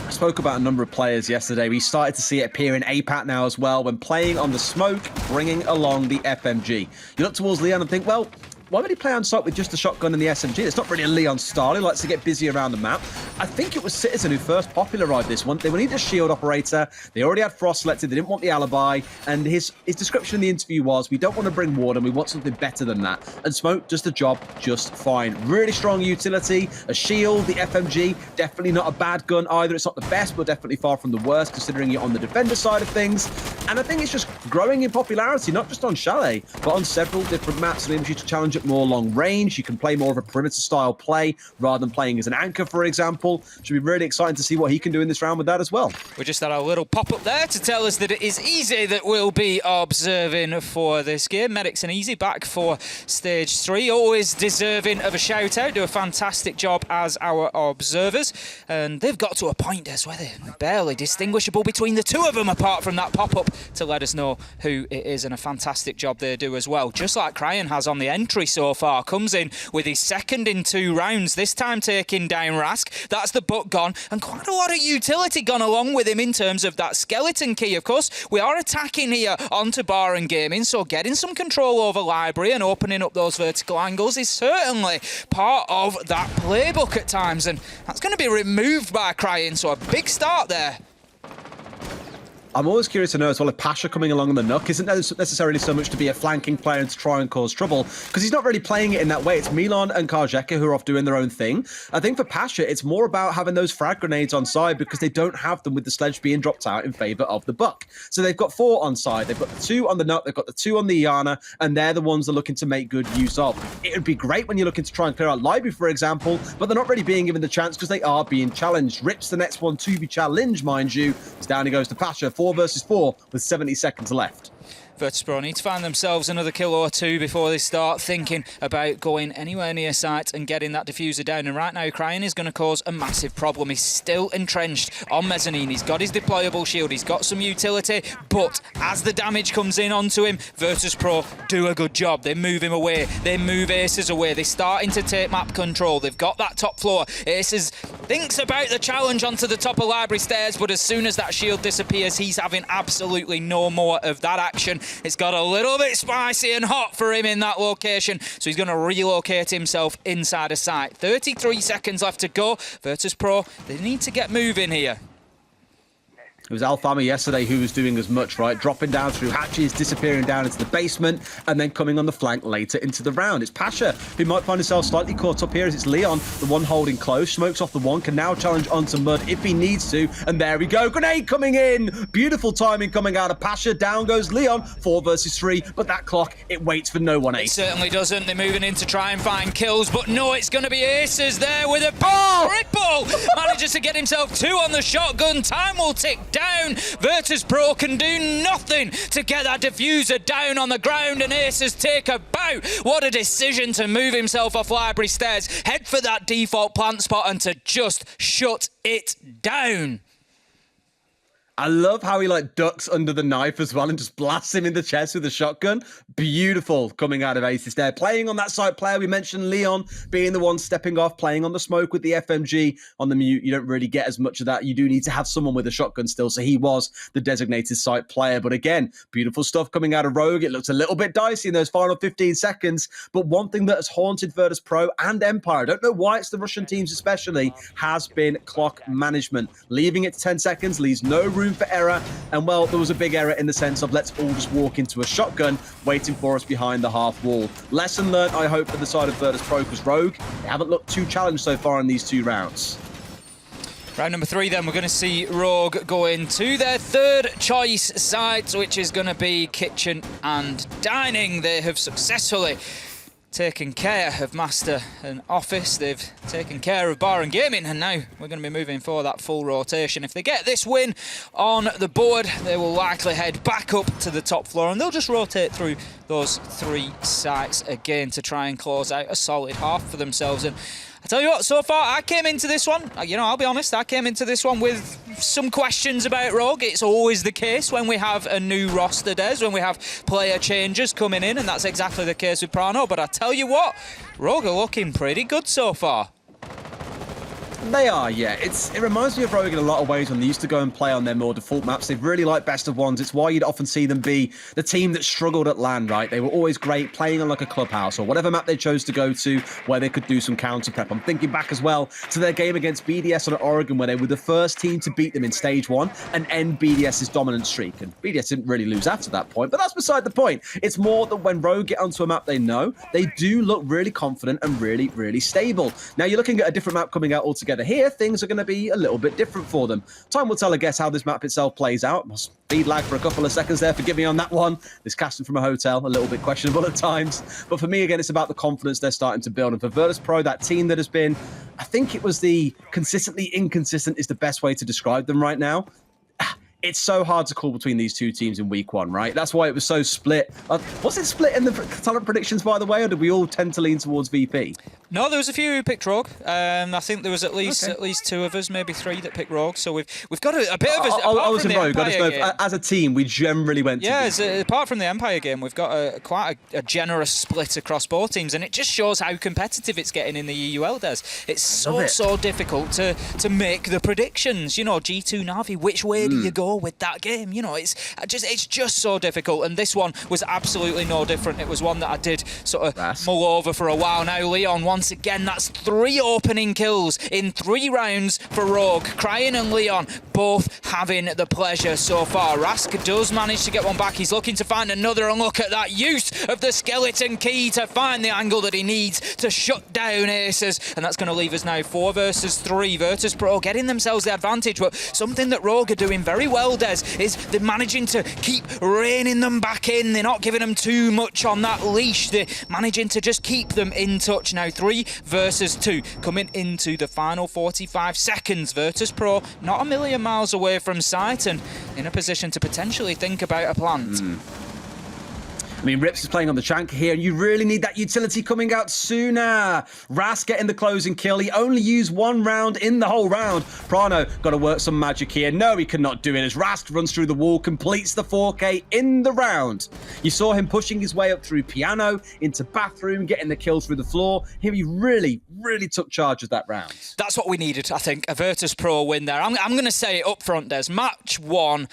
I spoke about a number of players yesterday. We started to see it appear in APAT now as well when playing on the smoke, bringing along the FMG. You look towards Leon and think, well, why would he play on site with just the shotgun and the SMG? It's not really a Leon style. He likes to get busy around the map. I think it was Citizen who first popularized this one. They needed a shield operator. They already had Frost selected. They didn't want the alibi. And his description in the interview was, we don't want to bring Warden. We want something better than that. And Smoke does the job just fine. Really strong utility. A shield, the FMG, definitely not a bad gun either. It's not the best, but definitely far from the worst, considering you're on the defender side of things. And I think it's just growing in popularity, not just on Chalet, but on several different maps. It enables you to challenge it more long range. You can play more of a perimeter style play rather than playing as an anchor, for example. Should be really exciting to see what he can do in this round with that as well. We just had a little pop-up there to tell us that it is Easy that we'll be observing for this game. Medics and Easy back for stage 3. Always deserving of a shout out. Do a fantastic job as our observers. And they've got to a point, Des, where they're barely distinguishable between the two of them apart from that pop-up to let us know who it is, and a fantastic job they do as well. Just like Cryan has on the entry so far. Comes in with his second in 2 rounds, this time taking down Rask. That's the butt gone, and quite a lot of utility gone along with him in terms of that skeleton key. Of course, we are attacking here onto Bar and Gaming, so getting some control over Library and opening up those vertical angles is certainly part of that playbook at times, and that's going to be removed by Cryan, so a big start there. I'm always curious to know as well if Pasha coming along on the Nook isn't necessarily so much to be a flanking player and to try and cause trouble, because he's not really playing it in that way. It's Milan and Kajeka who are off doing their own thing. I think for Pasha, it's more about having those frag grenades on side because they don't have them with the sledge being dropped out in favour of the Buck. So they've got 4 on side. They've got the 2 on the Nook, they've got the 2 on the Iana, and they're the ones they're looking to make good use of. It would be great when you're looking to try and clear out Library, for example, but they're not really being given the chance because they are being challenged. Rip's the next one to be challenged, mind you. It's down he goes to Pasha, 4 versus 4. With 70 seconds left. Virtus.Pro need to find themselves another kill or two before they start thinking about going anywhere near site and getting that diffuser down. And right now, Cryin is going to cause a massive problem. He's still entrenched on mezzanine. He's got his deployable shield. He's got some utility. But as the damage comes in onto him, Virtus.Pro do a good job. They move him away. They move Aces away. They're starting to take map control. They've got that top floor. Aces thinks about the challenge onto the top of library stairs, but as soon as that shield disappears, he's having absolutely no more of that action. It's got a little bit spicy and hot for him in that location, so he's going to relocate himself inside a site. 33 seconds left to go. Virtus.Pro, they need to get moving here. It was Alfama yesterday who was doing as much, right? Dropping down through hatches, disappearing down into the basement, and then coming on the flank later into the round. It's Pasha who might find himself slightly caught up here as it's Leon, the one holding close. Smokes off the one, can now challenge onto Mud if he needs to. And there we go. Grenade coming in. Beautiful timing coming out of Pasha. Down goes Leon. 4 versus 3, but that clock, it waits for no one. It certainly doesn't. They're moving in to try and find kills, but no, it's going to be Aces there with a triple. Manages to get himself 2 on the shotgun. Time will tick down. Virtus.Pro can do nothing to get that diffuser down on the ground, and Aces take a bow. What a decision to move himself off library stairs, head for that default plant spot, and to just shut it down. I love how he like ducks under the knife as well and just blasts him in the chest with a shotgun. Beautiful coming out of Aces there. Playing on that side player, we mentioned Leon being the one stepping off, playing on the smoke with the FMG. On the mute, you don't really get as much of that. You do need to have someone with a shotgun still, so he was the designated site player. But again, beautiful stuff coming out of Rogue. It looks a little bit dicey in those final 15 seconds, but one thing that has haunted Virtus.Pro and Empire, I don't know why it's the Russian teams especially, has been clock management. Leaving it to 10 seconds leaves no room for error, and well, there was a big error in the sense of let's all just walk into a shotgun waiting for us behind the half wall. Lesson learned, I hope, for the side of Virtus.Pro, because Rogue, they haven't looked too challenged so far in these 2 rounds. Round number 3 then, we're going to see Rogue go into their third choice site, which is going to be Kitchen and Dining. They have successfully taken care of Master and Office. They've taken care of Bar and Gaming, and now we're going to be moving for that full rotation. If they get this win on the board, they will likely head back up to the top floor, and they'll just rotate through those 3 sites again to try and close out a solid half for themselves. And I tell you what, so far I came into this one, I'll be honest, I came into this one with some questions about Rogue. It's always the case when we have a new roster, Des, when we have player changes coming in, and that's exactly the case with Prano. But I tell you what, Rogue are looking pretty good so far. They are, yeah. It reminds me of Rogue in a lot of ways when they used to go and play on their more default maps. They've really liked best of ones. It's why you'd often see them be the team that struggled at LAN, right? They were always great playing on like a clubhouse or whatever map they chose to go to where they could do some counter prep. I'm thinking back as well to their game against BDS on Oregon where they were the first team to beat them in stage 1 and end BDS's dominant streak. And BDS didn't really lose after that point, but that's beside the point. It's more that when Rogue get onto a map they know, they do look really confident and really, really stable. Now you're looking at a different map coming out altogether here. Things are going to be a little bit different for them. Time will tell, I guess, how this map itself plays out. Speed lag for a couple of seconds there. Forgive me on that one. This casting from a hotel, a little bit questionable at times. But for me, again, it's about the confidence they're starting to build. And for Virtus.Pro, that team that has been, I think it was the consistently inconsistent is the best way to describe them right now. It's so hard to call between these 2 teams in week 1, right? That's why it was so split. Was it split in the talent predictions, by the way, or did we all tend to lean towards VP? No, there was a few who picked Rogue. I think there was at least 2 of us, maybe 3 that picked Rogue. So we've got a bit of a. I was in Rogue. I just know as a team, we generally went. Apart from the Empire game, we've got quite a generous split across both teams, and it just shows how competitive it's getting in the EUL. Des, it's so difficult to make the predictions. G2 Na'Vi, which way do you go with that game? It's just so difficult, and this one was absolutely no different. It was one that I did sort of mull over for a while now. Leon, once again, that's 3 opening kills in 3 rounds for Rogue. Cryin and Leon both having the pleasure so far. Rask does manage to get one back. He's looking to find another, and look at that use of the skeleton key to find the angle that he needs to shut down Aces, and that's going to leave us now 4 versus 3. Virtus.Pro getting themselves the advantage, but something that Rogue are doing very well, Des, is they're managing to keep reining them back in. They're not giving them too much on that leash. They're managing to just keep them in touch. Now 3 versus 2 coming into the final 45 seconds. Virtus.Pro not a million miles away from site and in a position to potentially think about a plant. I mean, Rips is playing on the Chank here, and you really need that utility coming out sooner. Ras getting the closing kill. He only used 1 round in the whole round. Prano got to work some magic here. No, he could not do it as Rask runs through the wall, completes the 4K in the round. You saw him pushing his way up through piano, into bathroom, getting the kill through the floor. Here he really, really took charge of that round. That's what we needed, I think, a Virtus.Pro win there. I'm going to say it up front, Des. Match 1.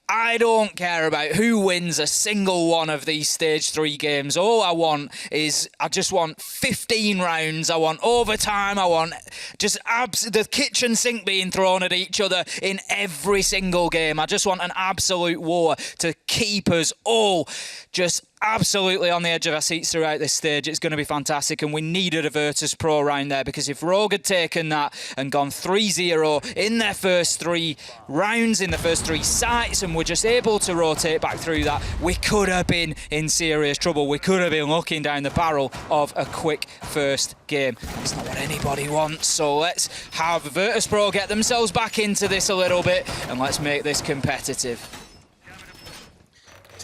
I don't care about who wins a single one of these Stage 3 games. All I want is, I just want 15 rounds. I want overtime. I want just the kitchen sink being thrown at each other in every single game. I just want an absolute war to keep us all just absolutely on the edge of our seats throughout this stage. It's going to be fantastic, and we needed a Virtus.Pro round there, because if Rogue had taken that and gone 3-0 in their first 3 rounds, in the first 3 sites, and were just able to rotate back through that, we could have been in serious trouble. We could have been looking down the barrel of a quick first game. It's not what anybody wants, so let's have Virtus.Pro get themselves back into this a little bit, and let's make this competitive.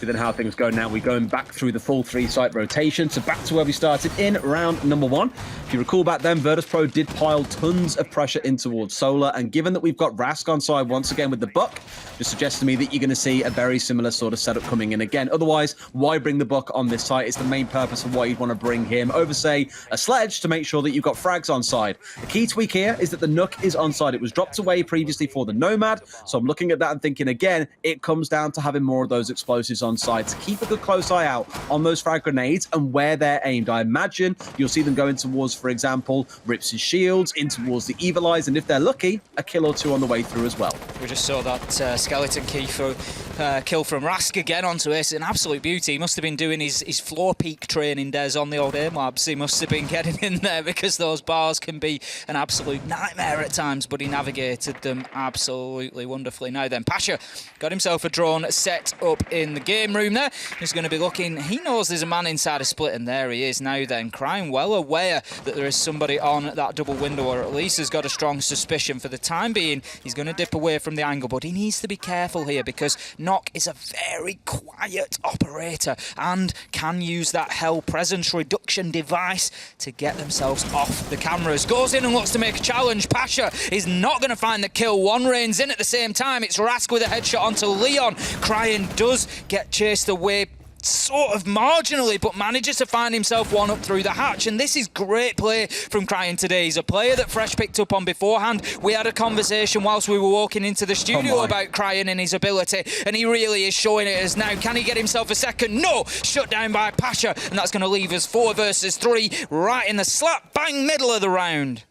Then how things go now. We're going back through the full 3-site rotation, so back to where we started in round number 1. If you recall back then, Virtus.Pro did pile tons of pressure in towards Solar, and given that we've got Rask on side once again with the Buck, just suggests to me that you're going to see a very similar sort of setup coming in again. Otherwise, why bring the Buck on this site? It's the main purpose of why you'd want to bring him over, say, a Sledge to make sure that you've got frags on side. The key tweak here is that the Nook is on side. It was dropped away previously for the Nomad, so I'm looking at that and thinking, again, it comes down to having more of those explosives on side to keep a good close eye out on those frag grenades and where they're aimed. I imagine you'll see them going towards, for example, Rips' shields, in towards the Evil Eyes, and if they're lucky, a kill or 2 on the way through as well. We just saw that skeleton kill from Rask again onto Ace. An absolute beauty. He must have been doing his floor peak training, Des, on the old aim labs. He must have been getting in there, because those bars can be an absolute nightmare at times, but he navigated them absolutely wonderfully. Now then, Pasha got himself a drone set up in the game room there. He's going to be looking. He knows there's a man inside a split, and there he is now then. Crying, well aware that there is somebody on that double window, or at least has got a strong suspicion. For the time being, he's going to dip away from the angle, but he needs to be careful here, because Nock is a very quiet operator and can use that Hell presence reduction device to get themselves off the cameras. Goes in and looks to make a challenge. Pasha is not going to find the kill. One reigns in at the same time. It's Rask with a headshot onto Leon. Crying does get chased away sort of marginally, but manages to find himself one up through the hatch. And this is great play from Crying today. He's a player that Fresh picked up on beforehand. We had a conversation whilst we were walking into the studio about Crying and his ability, and he really is showing it as now. Can he get himself a second? No! Shut down by Pasha, and that's going to leave us 4 versus 3 right in the slap bang middle of the round.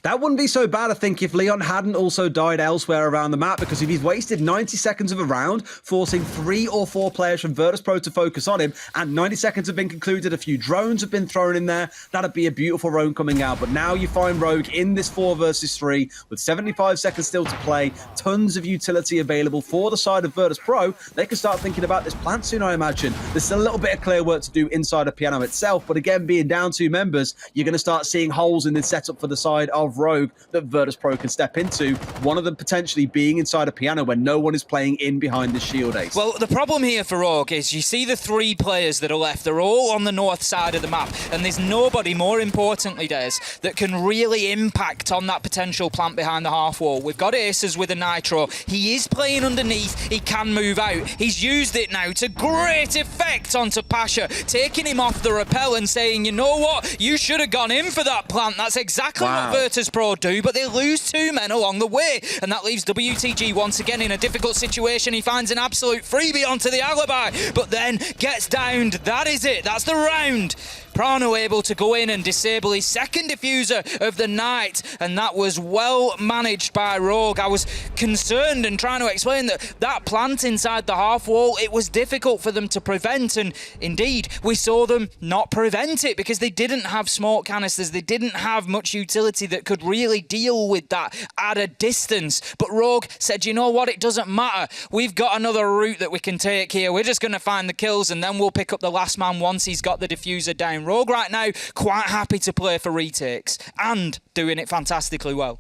That wouldn't be so bad, I think, if Leon hadn't also died elsewhere around the map, because if he's wasted 90 seconds of a round, forcing 3 or 4 players from Virtus.Pro to focus on him, and 90 seconds have been concluded, a few drones have been thrown in there, that'd be a beautiful roam coming out. But now you find Rogue in this 4 versus 3, with 75 seconds still to play, tons of utility available for the side of Virtus.Pro. They can start thinking about this plant soon, I imagine. There's still a little bit of clear work to do inside of Piano itself, but again, being down 2 members, you're going to start seeing holes in this setup for the side of Rogue that Virtus.Pro can step into, one of them potentially being inside a Piano when no one is playing in behind the shield ace. Well, the problem here for Rogue is you see the 3 players that are left, they're all on the north side of the map, and there's nobody, more importantly, Des, that can really impact on that potential plant behind the half wall. We've got Aces with a Nitro. He is playing underneath. He can move out. He's used it now to great effect onto Pasha, taking him off the rappel and saying, you know what, you should have gone in for that plant. That's exactly what Virtus.Pro do, but they lose 2 men along the way, and that leaves WTG once again in a difficult situation. He finds an absolute freebie onto the alibi, but then gets downed. That is it. That's the round. Prano able to go in and disable his second diffuser of the night, and that was well managed by Rogue. I was concerned and trying to explain that plant inside the half wall, it was difficult for them to prevent, and indeed we saw them not prevent it because they didn't have smoke canisters. They didn't have much utility that could really deal with that at a distance. But Rogue said, you know what, it doesn't matter. We've got another route that we can take here. We're just going to find the kills, and then we'll pick up the last man once he's got the diffuser down. Rogue right now quite happy to play for retakes and doing it fantastically well.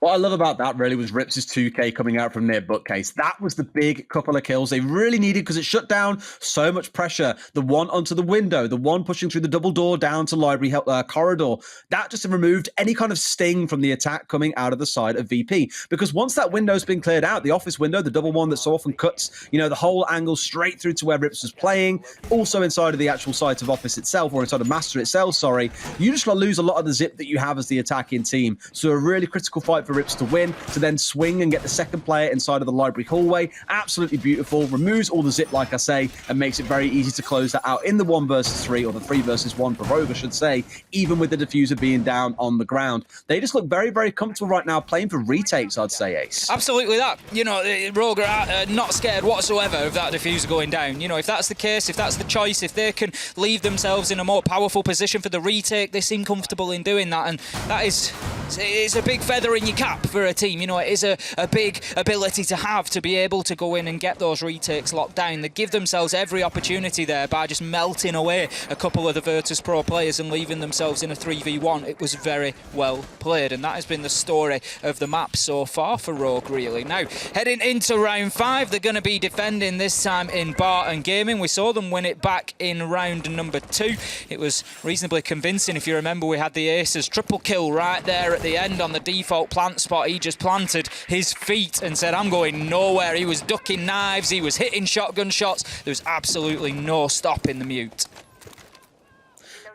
What I love about that really was Rips' 2K coming out from their bookcase. That was the big couple of kills they really needed because it shut down so much pressure. The one onto the window, the one pushing through the double door down to library corridor. That just removed any kind of sting from the attack coming out of the side of VP. Because once that window's been cleared out, the office window, the double one that so often cuts, you know, the whole angle straight through to where Rips was playing, also inside of the actual site of office itself, or inside of Master itself, sorry, you just lose a lot of the zip that you have as the attacking team. So a really critical fight for Rips to win, to then swing and get the second player inside of the library hallway. Absolutely beautiful. Removes all the zip, like I say, and makes it very easy to close that out in the 1 versus 3, or the 3 versus 1 for Rogue, I should say, even with the diffuser being down on the ground. They just look very, very comfortable right now playing for retakes, I'd say, Ace. Absolutely that. You know, Rogue are not scared whatsoever of that diffuser going down. You know, if that's the case, if that's the choice, if they can leave themselves in a more powerful position for the retake, they seem comfortable in doing that, and that is, it's a big feather in your cap for a team. You know, it is a big ability to have, to be able to go in and get those retakes locked down. They give themselves every opportunity there by just melting away a couple of the Virtus.Pro players and leaving themselves in a 3v1. It was very well played, and that has been the story of the map so far for Rogue, really. Now, heading into round 5, they're going to be defending this time in Barton Gaming. We saw them win it back in round number 2. It was reasonably convincing. If you remember, we had the Aces triple kill right there at the end on the default plant spot. He just planted his feet and said, I'm going nowhere. He was ducking knives, he was hitting shotgun shots. There was absolutely no stopping the mute.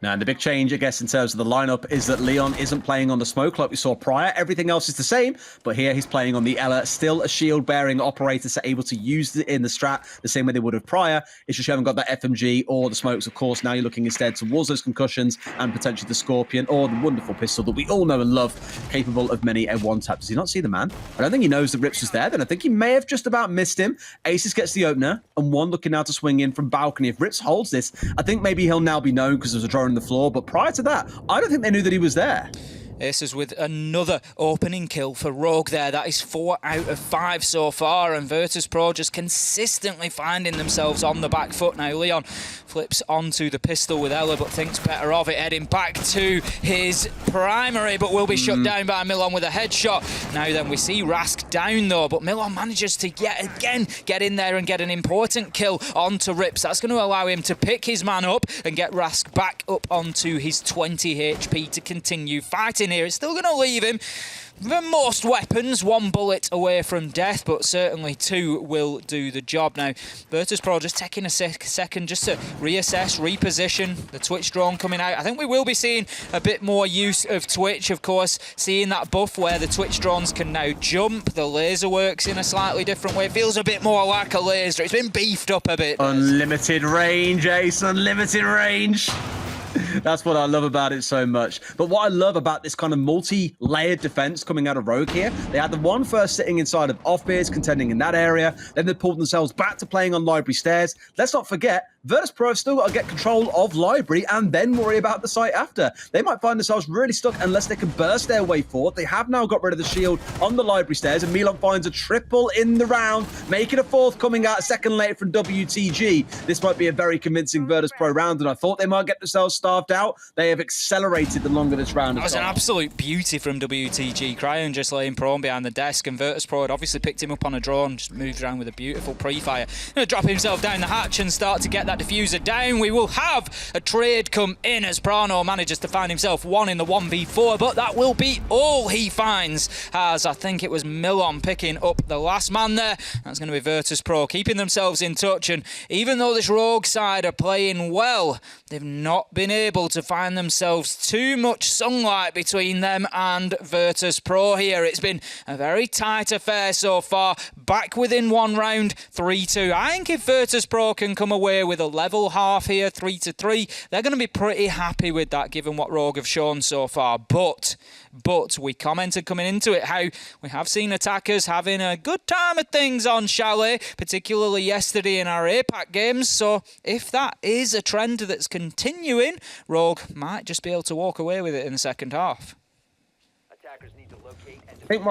Now, the big change, I guess, in terms of the lineup is that Leon isn't playing on the smoke like we saw prior. Everything else is the same, but here he's playing on the Ella. Still a shield-bearing operator, so able to use it in the strat the same way they would have prior. It's just you haven't got that FMG or the smokes, of course. Now you're looking instead towards those concussions and potentially the Scorpion or the wonderful pistol that we all know and love, capable of many a one-tap. Does he not see the man? I don't think he knows that Rips was there. Then I think he may have just about missed him. Aces gets the opener, and one looking now to swing in from balcony. If Rips holds this, I think maybe he'll now be known because there's a draw on the floor, but prior to that, I don't think they knew that he was there. Aces with another opening kill for Rogue there. That is 4 out of 5 so far, and Virtus.Pro just consistently finding themselves on the back foot. Now Leon flips onto the pistol with Ella, but thinks better of it, heading back to his primary, but will be shut down by Milon with a headshot. Now then, we see Rask down though, but Milon manages to yet again get in there and get an important kill onto Rips. That's going to allow him to pick his man up and get Rask back up onto his 20 HP to continue fighting here. It's still going to leave him for most weapons 1 bullet away from death, but certainly 2 will do the job. Now, Virtus.Pro just taking a second just to reassess, reposition. The Twitch drone coming out. I think we will be seeing a bit more use of Twitch, of course, seeing that buff where the Twitch drones can now jump. The laser works in a slightly different way. It feels a bit more like a laser. It's been beefed up a bit. Unlimited range, Ace, unlimited range. That's what I love about it so much. But what I love about this kind of multi-layered defense coming out of Rogue here, they had the one first sitting inside of Offbeards, contending in that area. Then they pulled themselves back to playing on Library Stairs. Let's not forget, Virtus.Pro have still got to get control of Library and then worry about the site after. They might find themselves really stuck unless they can burst their way forward. They have now got rid of the shield on the Library Stairs, and Milon finds a triple in the round, making a 4th coming out a second later from WTG. This might be a very convincing Virtus.Pro round, and I thought they might get themselves starved out. They have accelerated the longer this round. That was an absolute beauty from WTG. Cryon just laying prone behind the desk, and Virtus.Pro had obviously picked him up on a drone, just moved around with a beautiful pre-fire. Going to drop himself down the hatch and start to get that diffuser down. We will have a trade come in as Prano manages to find himself 1 in the 1v4, but that will be all he finds, as I think it was Milon picking up the last man there. That's going to be Virtus.Pro keeping themselves in touch, and even though this Rogue side are playing well, they've not been able to find themselves too much sunlight between them and Virtus.Pro here. It's been a very tight affair so far, back within 1 round, 3-2. I think if Virtus.Pro can come away with a level half here, 3-3, they're going to be pretty happy with that given what Rogue have shown so far. But we commented coming into it how we have seen attackers having a good time at things on Chalet, particularly yesterday in our APAC games. So if that is a trend that's continuing, Rogue might just be able to walk away with it in the second half. I think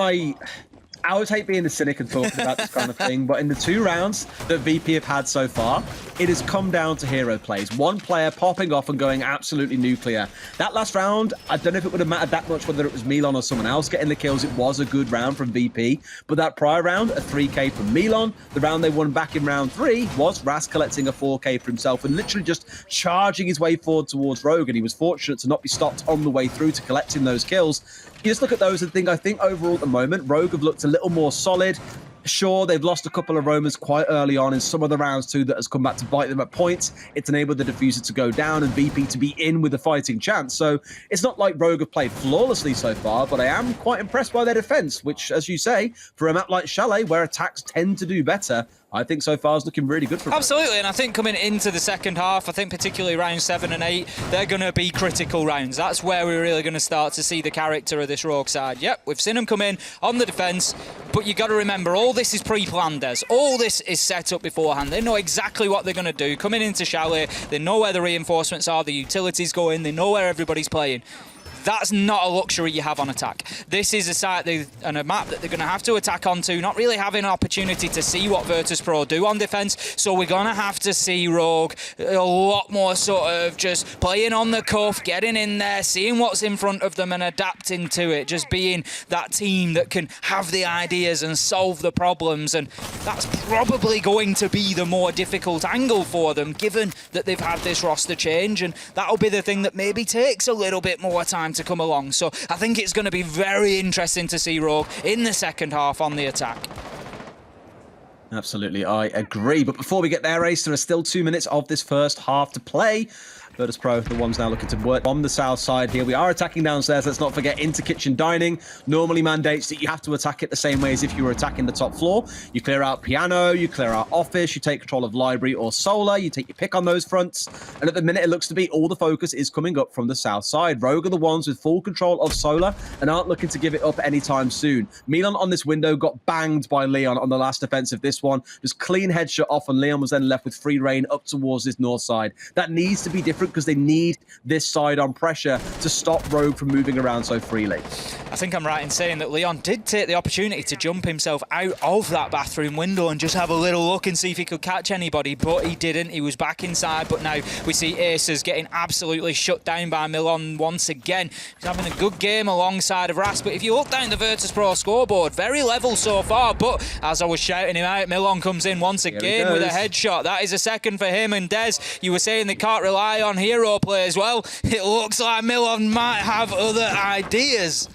I would hate being the cynic and talking about this kind of thing, but in the 2 rounds that VP have had so far, it has come down to hero plays. One player popping off and going absolutely nuclear. That last round, I don't know if it would have mattered that much whether it was Milan or someone else getting the kills. It was a good round from VP, but that prior round, a 3k from Milan. The round they won back in round 3 was Ras collecting a 4k for himself and literally just charging his way forward towards Rogue, and he was fortunate to not be stopped on the way through to collecting those kills. You just look at those and think, I think overall at the moment, Rogue have looked a little more solid. Sure, they've lost a couple of roamers quite early on in some of the rounds too that has come back to bite them at points. It's enabled the diffuser to go down and VP to be in with a fighting chance. So it's not like Rogue have played flawlessly so far, but I am quite impressed by their defense, which, as you say, for a map like Chalet, where attacks tend to do better, I think so far is looking really good for them. Absolutely, and I think coming into the second half, I think particularly rounds 7 and 8, they're going to be critical rounds. That's where we're really going to start to see the character of this Rogue side. Yep, we've seen them come in on the defence, but you got to remember, all this is pre-planned, Des. All this is set up beforehand. They know exactly what they're going to do. Coming into Chalet, they know where the reinforcements are, the utilities go in, they know where everybody's playing. That's not a luxury you have on attack. This is a site and a map that they're going to have to attack onto, not really having an opportunity to see what Virtus.Pro do on defence. So we're going to have to see Rogue a lot more sort of just playing on the cuff, getting in there, seeing what's in front of them and adapting to it. Just being that team that can have the ideas and solve the problems. And that's probably going to be the more difficult angle for them, given that they've had this roster change. And that'll be the thing that maybe takes a little bit more time to come along. So I think it's going to be very interesting to see Rogue in the second half on the attack. Absolutely, I agree. But before we get there, Ace, there are still 2 minutes of this first half to play. Virtus.Pro, the ones now looking to work on the south side here. We are attacking downstairs. Let's not forget into kitchen dining. Normally mandates that you have to attack it the same way as if you were attacking the top floor. You clear out piano, you clear out office, you take control of library or solar, you take your pick on those fronts. And at the minute, it looks to be all the focus is coming up from the south side. Rogue are the ones with full control of solar and aren't looking to give it up anytime soon. Milan on this window got banged by Leon on the last defense of this one. Just clean headshot off, and Leon was then left with free reign up towards this north side. That needs to be different because they need this side on pressure to stop Rogue from moving around so freely. I think I'm right in saying that Leon did take the opportunity to jump himself out of that bathroom window and just have a little look and see if he could catch anybody, but he didn't. He was back inside, but now we see Aces getting absolutely shut down by Milan once again. He's having a good game alongside of Ras, but if you look down the Virtus.Pro scoreboard, very level so far, but as I was shouting him out, Milan comes in once again with a headshot. That is a second for him, and Des, you were saying they can't rely on hero play as well. It looks like Milan might have other ideas.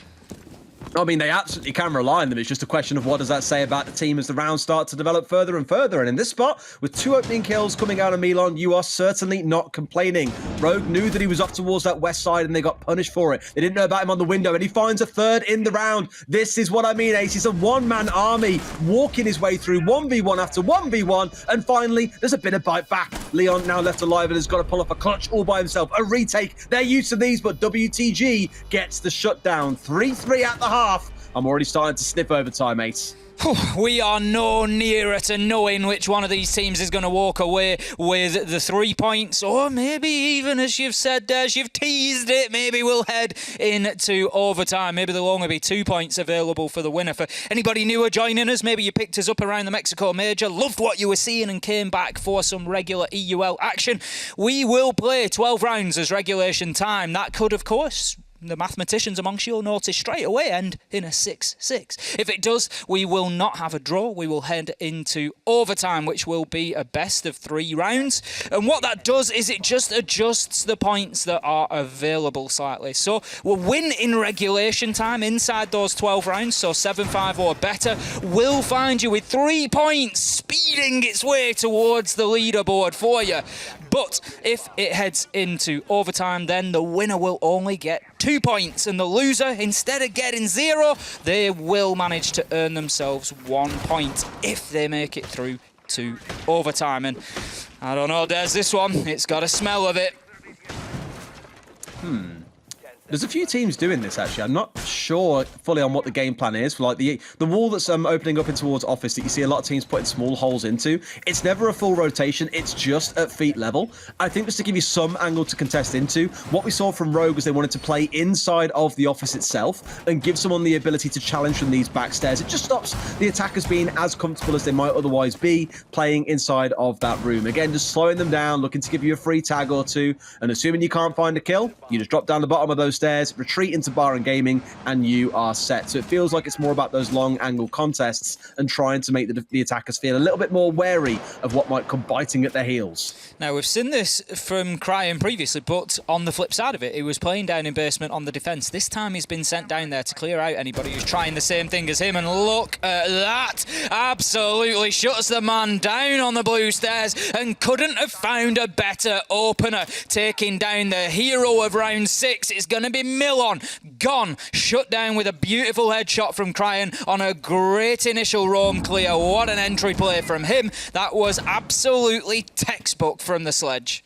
I mean, they absolutely can rely on them. It's just a question of what does that say about the team as the rounds start to develop further and further. And in this spot, with 2 opening kills coming out of Milan, you are certainly not complaining. Rogue knew that he was off towards that west side and they got punished for it. They didn't know about him on the window, and he finds a third in the round. This is what I mean, Ace. He's a one-man army walking his way through 1v1 after 1v1. And finally, there's a bit of bite back. Leon now left alive and has got to pull off a clutch all by himself. A retake. They're used to these, but WTG gets the shutdown. 3-3 at the half. I'm already starting to sniff overtime, Ace. We are no nearer to knowing which one of these teams is going to walk away with the 3 points, or maybe even, as you've said, Des, you've teased it, maybe we'll head into overtime. Maybe there'll only be 2 points available for the winner. For anybody newer joining us, maybe you picked us up around the Mexico Major, loved what you were seeing and came back for some regular EUL action. We will play 12 rounds as regulation time. That could, of course, the mathematicians amongst you will notice straight away end in a 6-6. If it does, we will not have a draw. We will head into overtime, which will be a best of 3 rounds. And what that does is it just adjusts the points that are available slightly. So we'll win in regulation time inside those 12 rounds, so 7-5 or better will find you with 3 points, speeding its way towards the leaderboard for you. But if it heads into overtime, then the winner will only get 2 points, and the loser, instead of getting 0, they will manage to earn themselves 1 point if they make it through to overtime. And I don't know, there's this one. It's got a smell of it. There's a few teams doing this, actually. I'm not sure fully on what the game plan is. For like the wall that's opening up in towards office that you see a lot of teams putting small holes into, it's never a full rotation. It's just at feet level. I think just to give you some angle to contest into, what we saw from Rogue was they wanted to play inside of the office itself and give someone the ability to challenge from these back stairs. It just stops the attackers being as comfortable as they might otherwise be playing inside of that room. Again, just slowing them down, looking to give you a free tag or two, and assuming you can't find a kill, you just drop down the bottom of those stairs, retreat into bar and gaming, and you are set. So it feels like it's more about those long angle contests and trying to make the attackers feel a little bit more wary of what might come biting at their heels. Now, we've seen this from Cryan previously, but on the flip side of it, he was playing down in basement on the defence. This time he's been sent down there to clear out anybody who's trying the same thing as him, and look at that. Absolutely shuts the man down on the blue stairs and couldn't have found a better opener. Taking down the hero of round 6, it's going to be Milon. Gone. Shut down with a beautiful headshot from Cryan on a great initial roam clear. What an entry play from him. That was absolutely textbook from the sledge.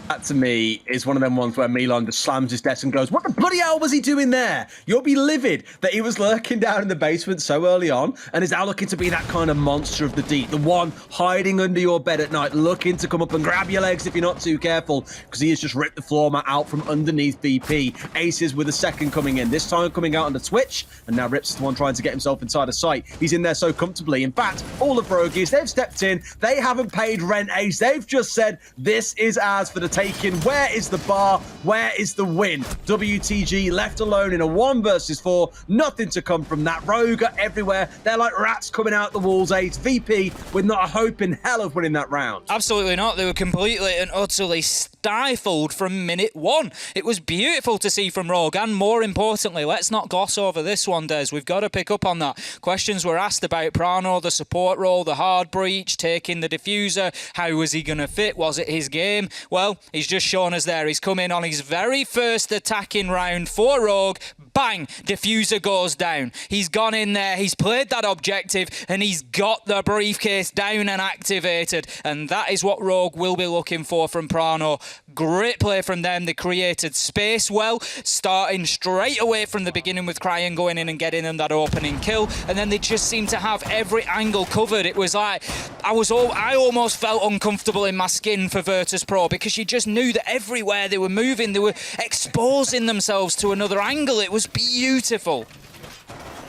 That, to me, is one of them ones where Milan just slams his desk and goes, what the bloody hell was he doing there? You'll be livid that he was lurking down in the basement so early on and is now looking to be that kind of monster of the deep, the one hiding under your bed at night, looking to come up and grab your legs if you're not too careful, because he has just ripped the floor mat out from underneath VP. Aces with a second coming in, this time coming out on the Twitch, and now Rips is the one trying to get himself inside of sight. He's in there so comfortably. In fact, all of Rogues, they've stepped in, they haven't paid rent, Ace. They've just said, this is ours for the taking. Where is the bar? Where is the win? WTG left alone in a 1 versus 4. Nothing to come from that. Rogue are everywhere. They're like rats coming out the walls, Ace. VP with not a hope in hell of winning that round. Absolutely not. They were completely and utterly stifled from minute 1. It was beautiful to see from Rogue, and more importantly, let's not gloss over this one, Des. We've got to pick up on that. Questions were asked about Prano, the support role, the hard breach, taking the diffuser. How was he going to fit? Was it his game? Well, he's just shown us there. He's come in on his very first attacking round for Rogue. Bang! Diffuser goes down. He's gone in there, he's played that objective, and he's got the briefcase down and activated. And that is what Rogue will be looking for from Prano. Great play from them. They created space well, starting straight away from the beginning with Cryan going in and getting them that opening kill. And then they just seemed to have every angle covered. It was like, I almost felt uncomfortable in my skin for Virtus.Pro, because you just knew that everywhere they were moving, they were exposing themselves to another angle. It was beautiful.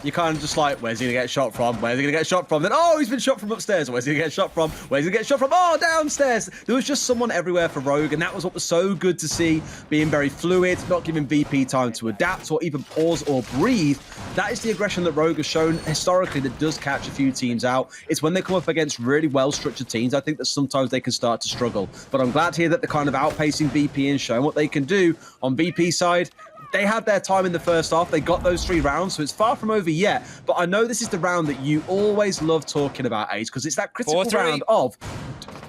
You kind of just like, where's he going to get shot from? Where's he going to get shot from? Then, oh, he's been shot from upstairs. Where's he going to get shot from? Where's he going to get shot from? Oh, downstairs. There was just someone everywhere for Rogue, and that was what was so good to see, being very fluid, not giving VP time to adapt or even pause or breathe. That is the aggression that Rogue has shown historically that does catch a few teams out. It's when they come up against really well-structured teams, I think that sometimes they can start to struggle. But I'm glad to hear that they're kind of outpacing VP and showing what they can do. On VP side, they had their time in the first half. They got those 3 rounds, so it's far from over yet. But I know this is the round that you always love talking about, Ace, because it's that critical 4-3. round of,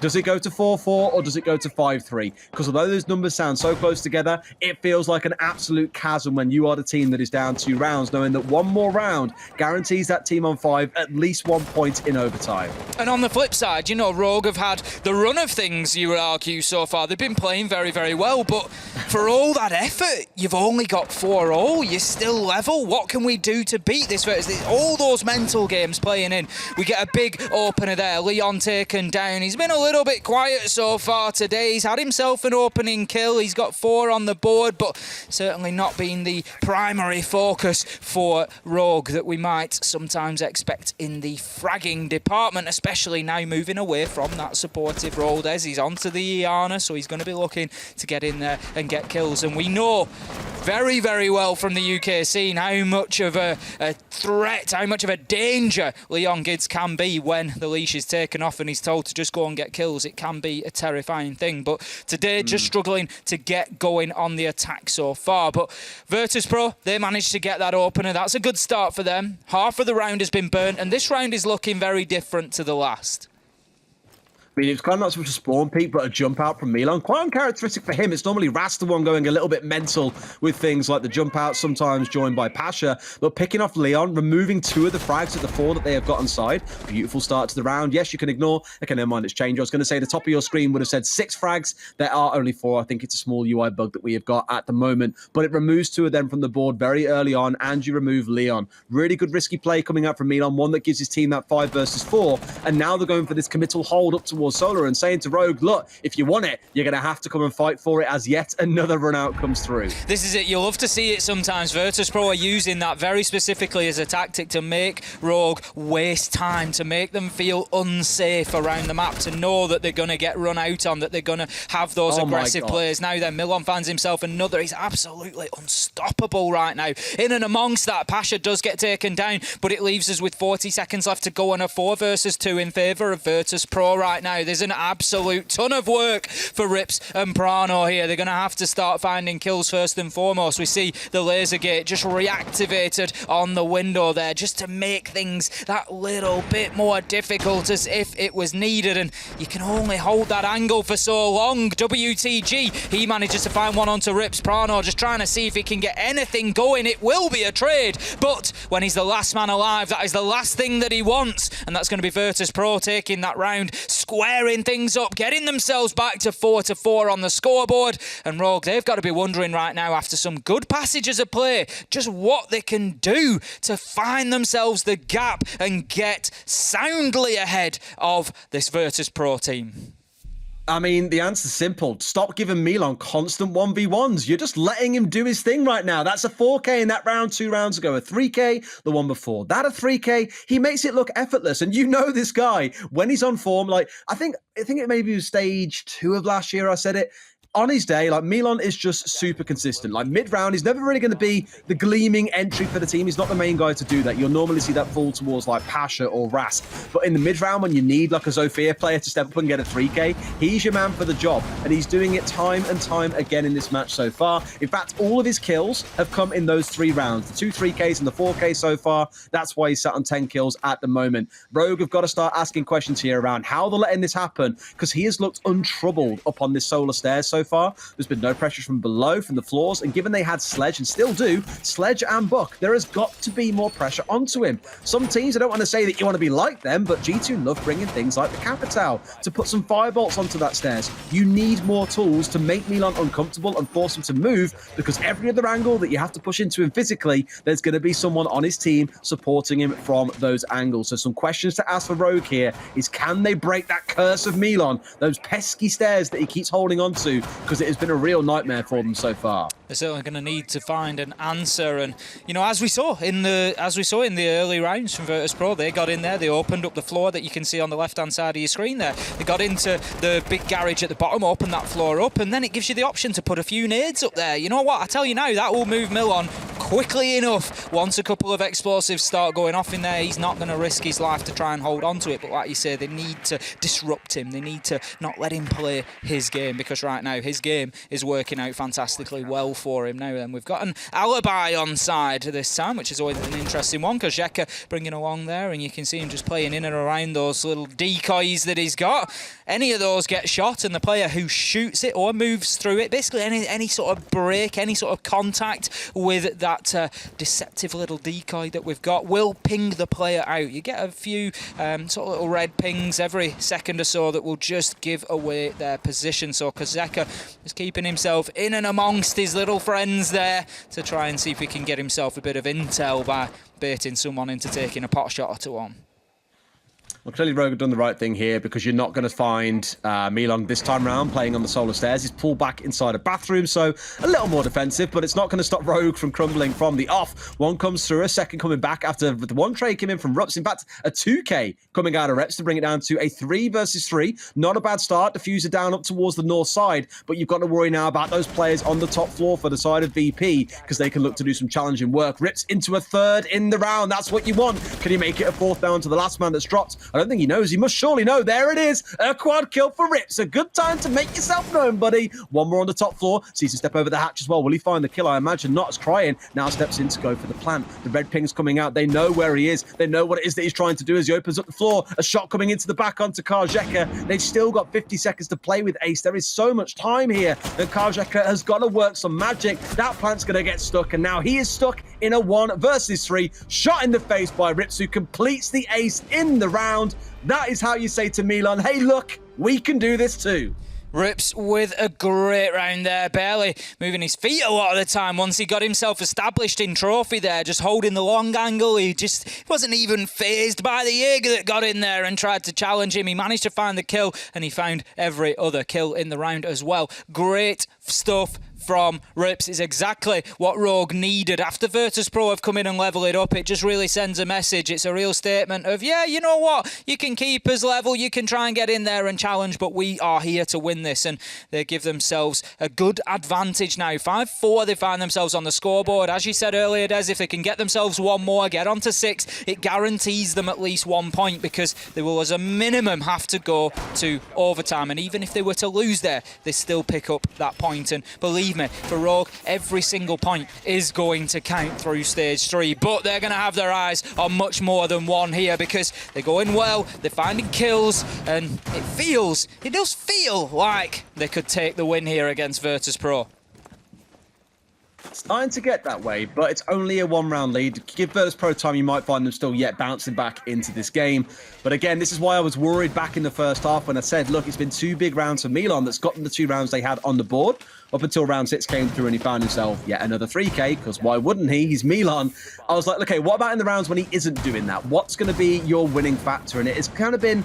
does it go to 4-4 or does it go to 5-3? Because although those numbers sound so close together, it feels like an absolute chasm when you are the team that is down 2 rounds, knowing that one more round guarantees that team on 5 at least 1 point in overtime. And on the flip side, you know, Rogue have had the run of things, you would argue, so far. They've been playing very, very well, but for all that effort, you've only got 4-0. You're still level. What can we do to beat this? All those mental games playing in. We get a big opener there. Leon taken down. He's been a little bit quiet so far today. He's had himself an opening kill. He's got 4 on the board, but certainly not been the primary focus for Rogue that we might sometimes expect in the fragging department, especially now moving away from that supportive role. He's onto the Iana, so he's going to be looking to get in there and get kills. And we know very, very well from the UK scene how much of a threat, how much of a danger Leon Gids can be when the leash is taken off and he's told to just go and get kills. It can be a terrifying thing. But today, just struggling to get going on the attack so far. But Virtus.Pro, they managed to get that opener. That's a good start for them. Half of the round has been burnt, and this round is looking very different to the last. I mean, it's kind of not so much a spawn peek, but a jump out from Milan. Quite uncharacteristic for him. It's normally Rast the one going a little bit mental with things like the jump out, sometimes joined by Pasha. But picking off Leon, removing 2 of the frags at the 4 that they have got inside. Beautiful start to the round. Yes, you can ignore. Okay, never mind, it's changed. I was going to say the top of your screen would have said 6 frags. There are only 4. I think it's a small UI bug that we have got at the moment. But it removes 2 of them from the board very early on, and you remove Leon. Really good risky play coming out from Milan. One that gives his team that 5 versus 4. And now they're going for this committal hold up towards Solar and saying to Rogue, look, if you want it, you're going to have to come and fight for it, as yet another run out comes through. This is it. You'll love to see it sometimes. Virtus.Pro are using that very specifically as a tactic to make Rogue waste time, to make them feel unsafe around the map, to know that they're going to get run out on, that they're going to have those aggressive players. Now then, Milan finds himself another. He's absolutely unstoppable right now. In and amongst that, Pasha does get taken down, but it leaves us with 40 seconds left to go on a 4 versus 2 in favour of Virtus.Pro right now. There's an absolute ton of work for Rips and Prano here. They're going to have to start finding kills first and foremost. We see the laser gate just reactivated on the window there, just to make things that little bit more difficult as if it was needed, and you can only hold that angle for so long. WTG, he manages to find one onto Rips. Prano just trying to see if he can get anything going. It will be a trade, but when he's the last man alive, that is the last thing that he wants, and that's going to be Virtus.Pro taking that round, squaring things up, getting themselves back to 4-4 on the scoreboard. And Rogue, they've got to be wondering right now, after some good passages of play, just what they can do to find themselves the gap and get soundly ahead of this Virtus.Pro team. I mean, the answer's simple. Stop giving Milan constant 1v1s. You're just letting him do his thing right now. That's a 4K in that round 2 rounds ago. A 3K, the one before. That a 3K. He makes it look effortless. And you know this guy, when he's on form, like, I think it maybe was stage 2 of last year I said it. On his day, like, Milan is just super consistent. Like, mid-round, he's never really going to be the gleaming entry for the team. He's not the main guy to do that. You'll normally see that fall towards, like, Pasha or Rask. But in the mid-round, when you need, like, a Zofia player to step up and get a 3K, he's your man for the job. And he's doing it time and time again in this match so far. In fact, all of his kills have come in those 3 rounds. The 2 3Ks and the 4K so far. That's why he's sat on 10 kills at the moment. Rogue have got to start asking questions here around how they're letting this happen, because he has looked untroubled up on this solar stairs so far. There's been no pressure from below, from the floors, and given they had Sledge, and still do, Sledge and Buck, there has got to be more pressure onto him. Some teams, I don't want to say that you want to be like them, but G2 love bringing things like the Capital to put some firebolts onto that stairs. You need more tools to make Milan uncomfortable and force him to move, because every other angle that you have to push into him physically, there's going to be someone on his team supporting him from those angles. So some questions to ask for Rogue here is, can they break that curse of Milan, those pesky stairs that he keeps holding on to, because it has been a real nightmare for them so far. They're certainly going to need to find an answer, and you know, as we saw in the early rounds from Virtus.Pro, they got in there, they opened up the floor that you can see on the left hand side of your screen there. They got into the big garage at the bottom, opened that floor up, and then it gives you the option to put a few nades up there. You know what, I tell you now, that will move Milan quickly enough. Once a couple of explosives start going off in there, he's not going to risk his life to try and hold on to it, but like you say, they need to disrupt him. They need to not let him play his game, because right now his game is working out fantastically well for him. Now then, we've got an alibi on side this time, which is always an interesting one, because Zeka bringing along there, and you can see him just playing in and around those little decoys that he's got. Any of those get shot, and the player who shoots it or moves through it, basically any sort of break, any sort of contact with that deceptive little decoy that we've got will ping the player out. You get a few sort of little red pings every second or so that will just give away their position. So Kozeka is keeping himself in and amongst his little friends there to try and see if he can get himself a bit of intel by baiting someone into taking a pot shot or 2 on. Well, clearly Rogue have done the right thing here, because you're not going to find Milan this time round playing on the solar stairs. He's pulled back inside a bathroom, so a little more defensive, but it's not going to stop Rogue from crumbling from the off. One comes through, a second coming back after the one trade came in from Rups. In fact, a 2K coming out of Reps to bring it down to a 3 versus 3. Not a bad start. Diffuser down up towards the north side, but you've got to worry now about those players on the top floor for the side of VP, because they can look to do some challenging work. Rips into a 3rd in the round. That's what you want. Can he make it a 4th down to the last man that's dropped? not. I don't think he knows. He must surely know. There it is. A quad kill for Rips. A good time to make yourself known, buddy. One more on the top floor. Sees him step over the hatch as well. Will he find the kill? I imagine not, as Crying now steps in to go for the plant. The red ping's coming out. They know where he is. They know what it is that he's trying to do as he opens up the floor. A shot coming into the back onto Karjeka. They've still got 50 seconds to play with Ace. There is so much time here that Karjeka has got to work some magic. That plant's going to get stuck, and now he is stuck in a 1 versus 3. Shot in the face by Rips, who completes the ace in the round. That is how you say to Milan, hey, look, we can do this too. Rips with a great round there, barely moving his feet a lot of the time once he got himself established in trophy there, just holding the long angle. He just wasn't even phased by the Jaeger that got in there and tried to challenge him. He managed to find the kill, and he found every other kill in the round as well. Great stuff from Rips. Is exactly what Rogue needed. After Virtus.Pro have come in and level it up, it just really sends a message. It's a real statement of, yeah, you know what? You can keep us level, you can try and get in there and challenge, but we are here to win this, and they give themselves a good advantage now. 5-4, they find themselves on the scoreboard. As you said earlier, Des, if they can get themselves one more, get on to 6, it guarantees them at least 1 point, because they will as a minimum have to go to overtime, and even if they were to lose there, they still pick up that point. And believe me, for Rogue, every single point is going to count through stage 3, but they're going to have their eyes on much more than one here, because they're going well, they're finding kills, and it does feel like they could take the win here against Virtus.Pro. It's starting to get that way, but it's only a 1-round lead. Give Virtus.Pro time, you might find them still yet bouncing back into this game. But again, this is why I was worried back in the first half when I said, look, it's been 2 big rounds for Milan that's gotten the 2 rounds they had on the board, up until round 6 came through and he found himself yet another 3K, because why wouldn't he? He's Milan. I was like, okay, what about in the rounds when he isn't doing that? What's going to be your winning factor? And it's kind of been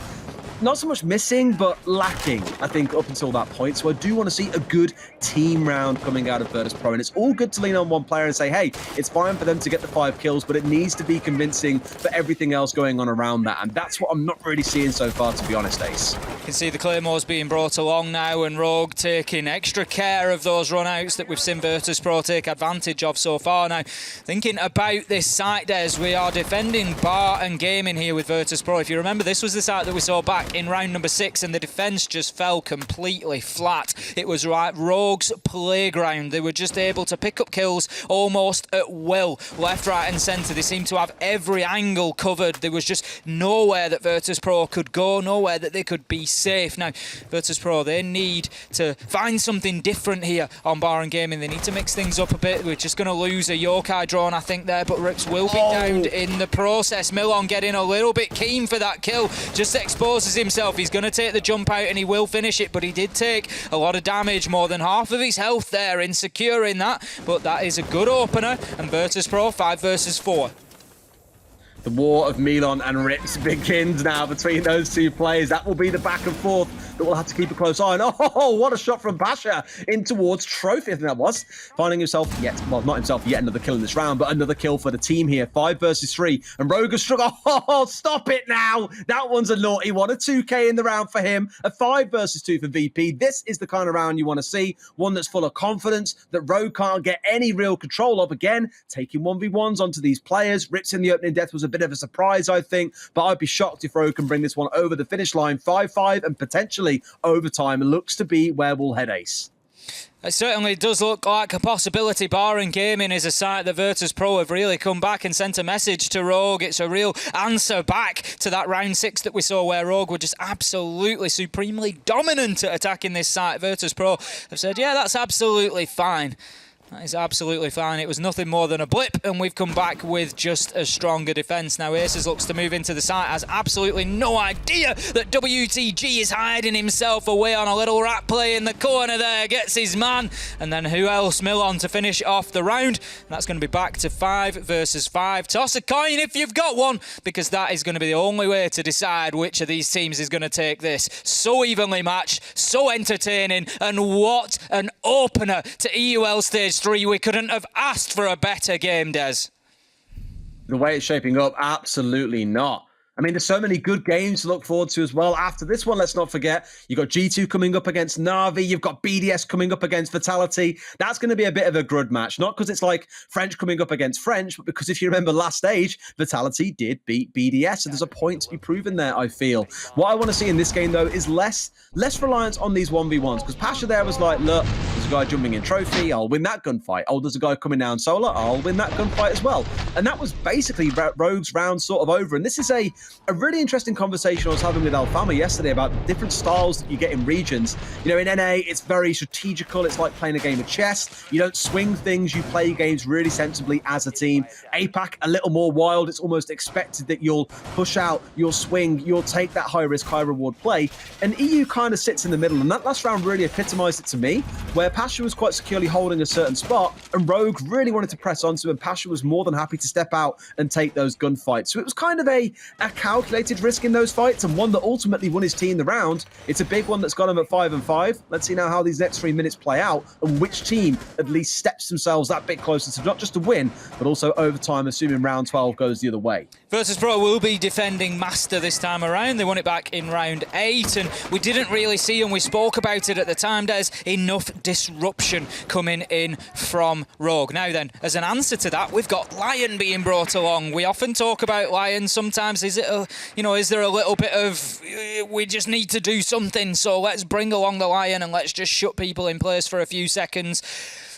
not so much missing, but lacking, I think, up until that point. So I do want to see a good team round coming out of Virtus.Pro. And it's all good to lean on one player and say, hey, it's fine for them to get the 5 kills, but it needs to be convincing for everything else going on around that. And that's what I'm not really seeing so far, to be honest, Ace. You can see the Claymores being brought along now, and Rogue taking extra care of those run-outs that we've seen Virtus.Pro take advantage of so far. Now, thinking about this site, Des, we are defending Bar and Gaming here with Virtus.Pro. If you remember, this was the site that we saw back in round number 6, and the defense just fell completely flat. It was right Rogue's playground. They were just able to pick up kills almost at will, left, right and centre. They seemed to have every angle covered. There was just nowhere that Virtus.Pro could go, nowhere that they could be safe. Now, Virtus.Pro, they need to find something different here on Bar and Gaming. They need to mix things up a bit. We're just going to lose a Yokai drone, I think, there, but Rips will be downed in the process. Milon getting a little bit keen for that kill, just exposes himself. He's going to take the jump out and he will finish it, but he did take a lot of damage, more than half of his health there in securing that, but that is a good opener, and Virtus.Pro 5 versus 4. The war of Milan and Rips begins now between those 2 players. That will be the back and forth that we'll have to keep a close eye on. Oh, what a shot from Basha in towards Trophy, I think that was. Finding himself yet, well, not himself yet another kill in this round, but another kill for the team here. 5 versus 3. And Rogue has struck. Oh, stop it now. That one's a naughty one. A 2K in the round for him. A 5 versus 2 for VP. This is the kind of round you want to see. One that's full of confidence that Rogue can't get any real control of. Again, taking 1v1s onto these players. Rips in the opening death was a bit of a surprise, I think, but I'd be shocked if Rogue can bring this one over the finish line. 5-5 and potentially overtime. It looks to be where we'll head, Ace. It certainly does look like a possibility. Bar and Gaming is a site that Virtus.Pro have really come back and sent a message to Rogue. It's a real answer back to that round 6 that we saw, where Rogue were just absolutely supremely dominant at attacking this site. Virtus.Pro have said, yeah, that's absolutely fine. That is absolutely fine. It was nothing more than a blip, and we've come back with just a stronger defence. Now, Aces looks to move into the site, has absolutely no idea that WTG is hiding himself away on a little rat play in the corner there, gets his man, and then who else? Milon to finish off the round. And that's going to be back to 5 versus 5. Toss a coin if you've got one, because that is going to be the only way to decide which of these teams is going to take this. So evenly matched, so entertaining, and what an opener to EUL Stage 3. We couldn't have asked for a better game, Des. The way it's shaping up, absolutely not. I mean, there's so many good games to look forward to as well. After this one, let's not forget, you've got G2 coming up against Na'Vi. You've got BDS coming up against Vitality. That's going to be a bit of a grud match. Not because it's like French coming up against French, but because if you remember last stage, Vitality did beat BDS. So there's a point to be proven there, I feel. What I want to see in this game, though, is less reliance on these 1v1s. Because Pasha there was like, look, there's a guy jumping in trophy. I'll win that gunfight. Oh, there's a guy coming down solo. I'll win that gunfight as well. And that was basically Rogue's round sort of over. And this is a really interesting conversation I was having with Alfama yesterday about the different styles that you get in regions. You know, in NA, it's very strategical. It's like playing a game of chess. You don't swing things. You play games really sensibly as a team. APAC, a little more wild. It's almost expected that you'll push out, you'll swing, you'll take that high risk, high reward play. And EU kind of sits in the middle. And that last round really epitomized it to me, where Pasha was quite securely holding a certain spot and Rogue really wanted to press onto, and Pasha was more than happy to step out and take those gunfights. So it was kind of a calculated risk in those fights, and one that ultimately won his team the round. It's a big one that's got him at 5-5. Let's see now how these next 3 minutes play out and which team at least steps themselves that bit closer to not just a win, but also overtime, assuming round 12 goes the other way. Virtus.Pro will be defending Master this time around. They won it back in round 8, and we didn't really see, and we spoke about it at the time, there's enough disruption coming in from Rogue. Now then, as an answer to that, we've got Lion being brought along. We often talk about Lion. Sometimes is there a little bit of we just need to do something, so let's bring along the Lion and let's just shut people in place for a few seconds.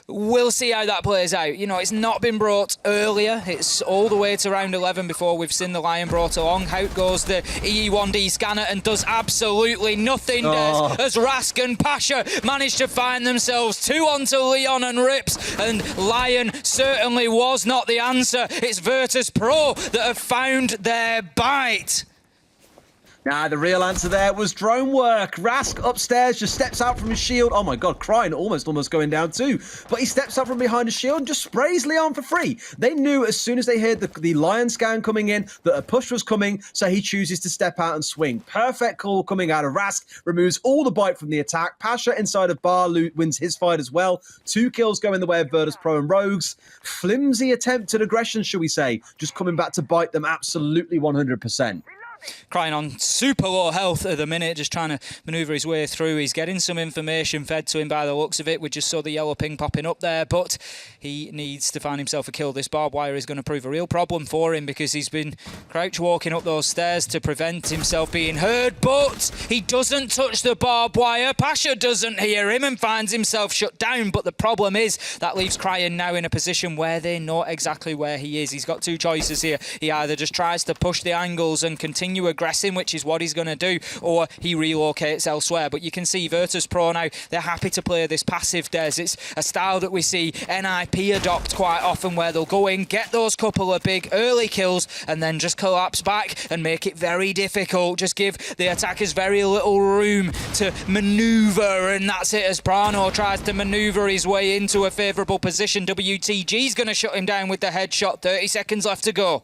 We'll see how that plays out. You know, it's not been brought earlier. It's all the way to round 11 before we've seen the Lion brought along. Out goes the EE1D scanner and does absolutely nothing, as Rask and Pasha manage to find themselves 2 onto Leon and Rips, and Lion certainly was not the answer. It's Virtus.Pro that have found their bite. Nah, the real answer there was drone work. Rask upstairs just steps out from his shield. Oh my god, Crying almost going down too. But he steps up from behind his shield and just sprays Leon for free. They knew as soon as they heard the Lion scan coming in that a push was coming, so he chooses to step out and swing. Perfect call coming out of Rask. Removes all the bite from the attack. Pasha inside of Bar wins his fight as well. 2 kills go in the way of Virtus.Pro and Rogues. Flimsy attempt at aggression, shall we say. Just coming back to bite them absolutely 100%. Crying on super low health at the minute, just trying to manoeuvre his way through. He's getting some information fed to him by the looks of it. We just saw the yellow ping popping up there, but he needs to find himself a kill. This barbed wire is going to prove a real problem for him because he's been crouch walking up those stairs to prevent himself being heard, but he doesn't touch the barbed wire. Pasha doesn't hear him and finds himself shut down, but the problem is that leaves Crying now in a position where they know exactly where he is. He's got 2 choices here. He either just tries to push the angles and continue aggressing, which is what he's going to do, or he relocates elsewhere. But you can see Virtus.Pro now, they're happy to play this passive Des. It's a style that we see NIP adopt quite often, where they'll go in, get those couple of big early kills, and then just collapse back and make it very difficult. Just give the attackers very little room to manoeuvre, and that's it as Prano tries to manoeuvre his way into a favourable position. WTG's going to shut him down with the headshot. 30 seconds left to go.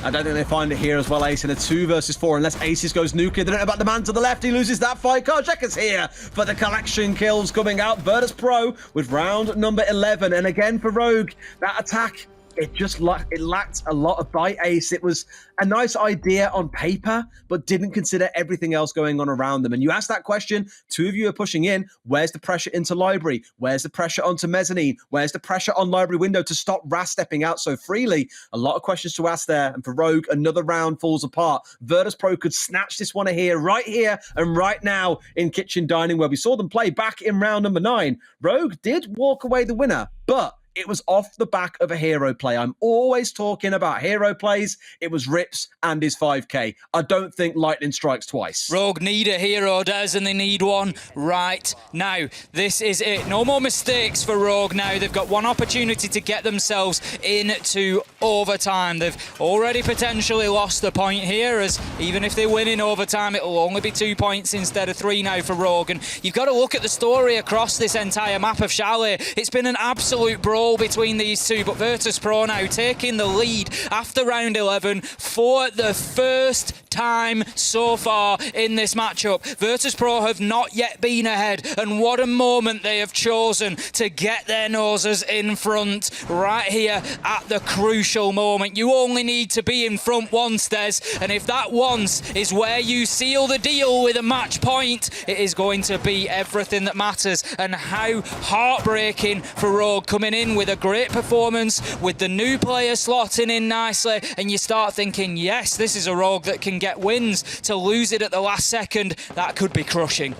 I don't think they find it here as well, Ace, in a 2 versus 4, unless Aces goes nuclear. They don't know about the man to the left. He loses that fight. Karchek's here for the collection kills coming out. Virtus.Pro with round number 11. And again for Rogue, that attack, it lacked a lot of bite, Ace. It was a nice idea on paper, but didn't consider everything else going on around them. And you asked that question, 2 of you are pushing in. Where's the pressure into Library? Where's the pressure onto Mezzanine? Where's the pressure on Library window to stop Ras stepping out so freely? A lot of questions to ask there. And for Rogue, another round falls apart. Virtus.Pro could snatch this one here and right now in Kitchen Dining, where we saw them play back in round number 9. Rogue did walk away the winner, but it was off the back of a hero play. I'm always talking about hero plays. It was Rips and his 5k. I don't think lightning strikes twice. Rogue need a hero, Des, and they need one right now. This is it. No more mistakes for Rogue now. They've got one opportunity to get themselves into overtime. They've already potentially lost the point here, as even if they win in overtime, it'll only be 2 points instead of 3 now for Rogue. And you've got to look at the story across this entire map of Chalet. It's been an absolute brawl all between these two, but Virtus.Pro now taking the lead after round 11 for the first time so far in this matchup. Virtus.Pro have not yet been ahead, and what a moment they have chosen to get their noses in front right here at the crucial moment. You only need to be in front once, Des, and if that once is where you seal the deal with a match point, it is going to be everything that matters. And how heartbreaking for Rogue, coming in with a great performance, with the new player slotting in nicely, and you start thinking, yes, this is a Rogue that can get wins. To lose it at the last second, that could be crushing.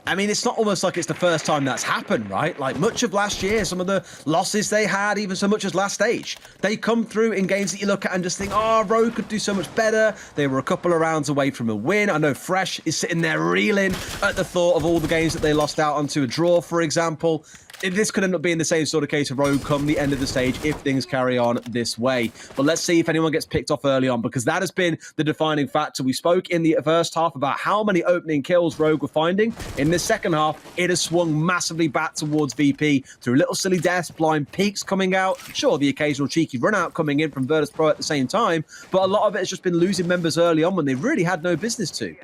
I mean, it's not almost like it's the first time that's happened, right? Like much of last year, some of the losses they had, even so much as last stage, they come through in games that you look at and just think, oh, Rogue could do so much better. They were a couple of rounds away from a win. I know Fresh is sitting there reeling at the thought of all the games that they lost out onto a draw, for example. This could end up being the same sort of case of Rogue come the end of the stage if things carry on this way. But let's see if anyone gets picked off early on, because that has been the defining factor. We spoke in the first half about how many opening kills Rogue were finding. In this second half, it has swung massively back towards VP through little silly deaths, blind peaks coming out. Sure, the occasional cheeky run out coming in from Virtus.Pro at the same time, but a lot of it has just been losing members early on when they really had no business to.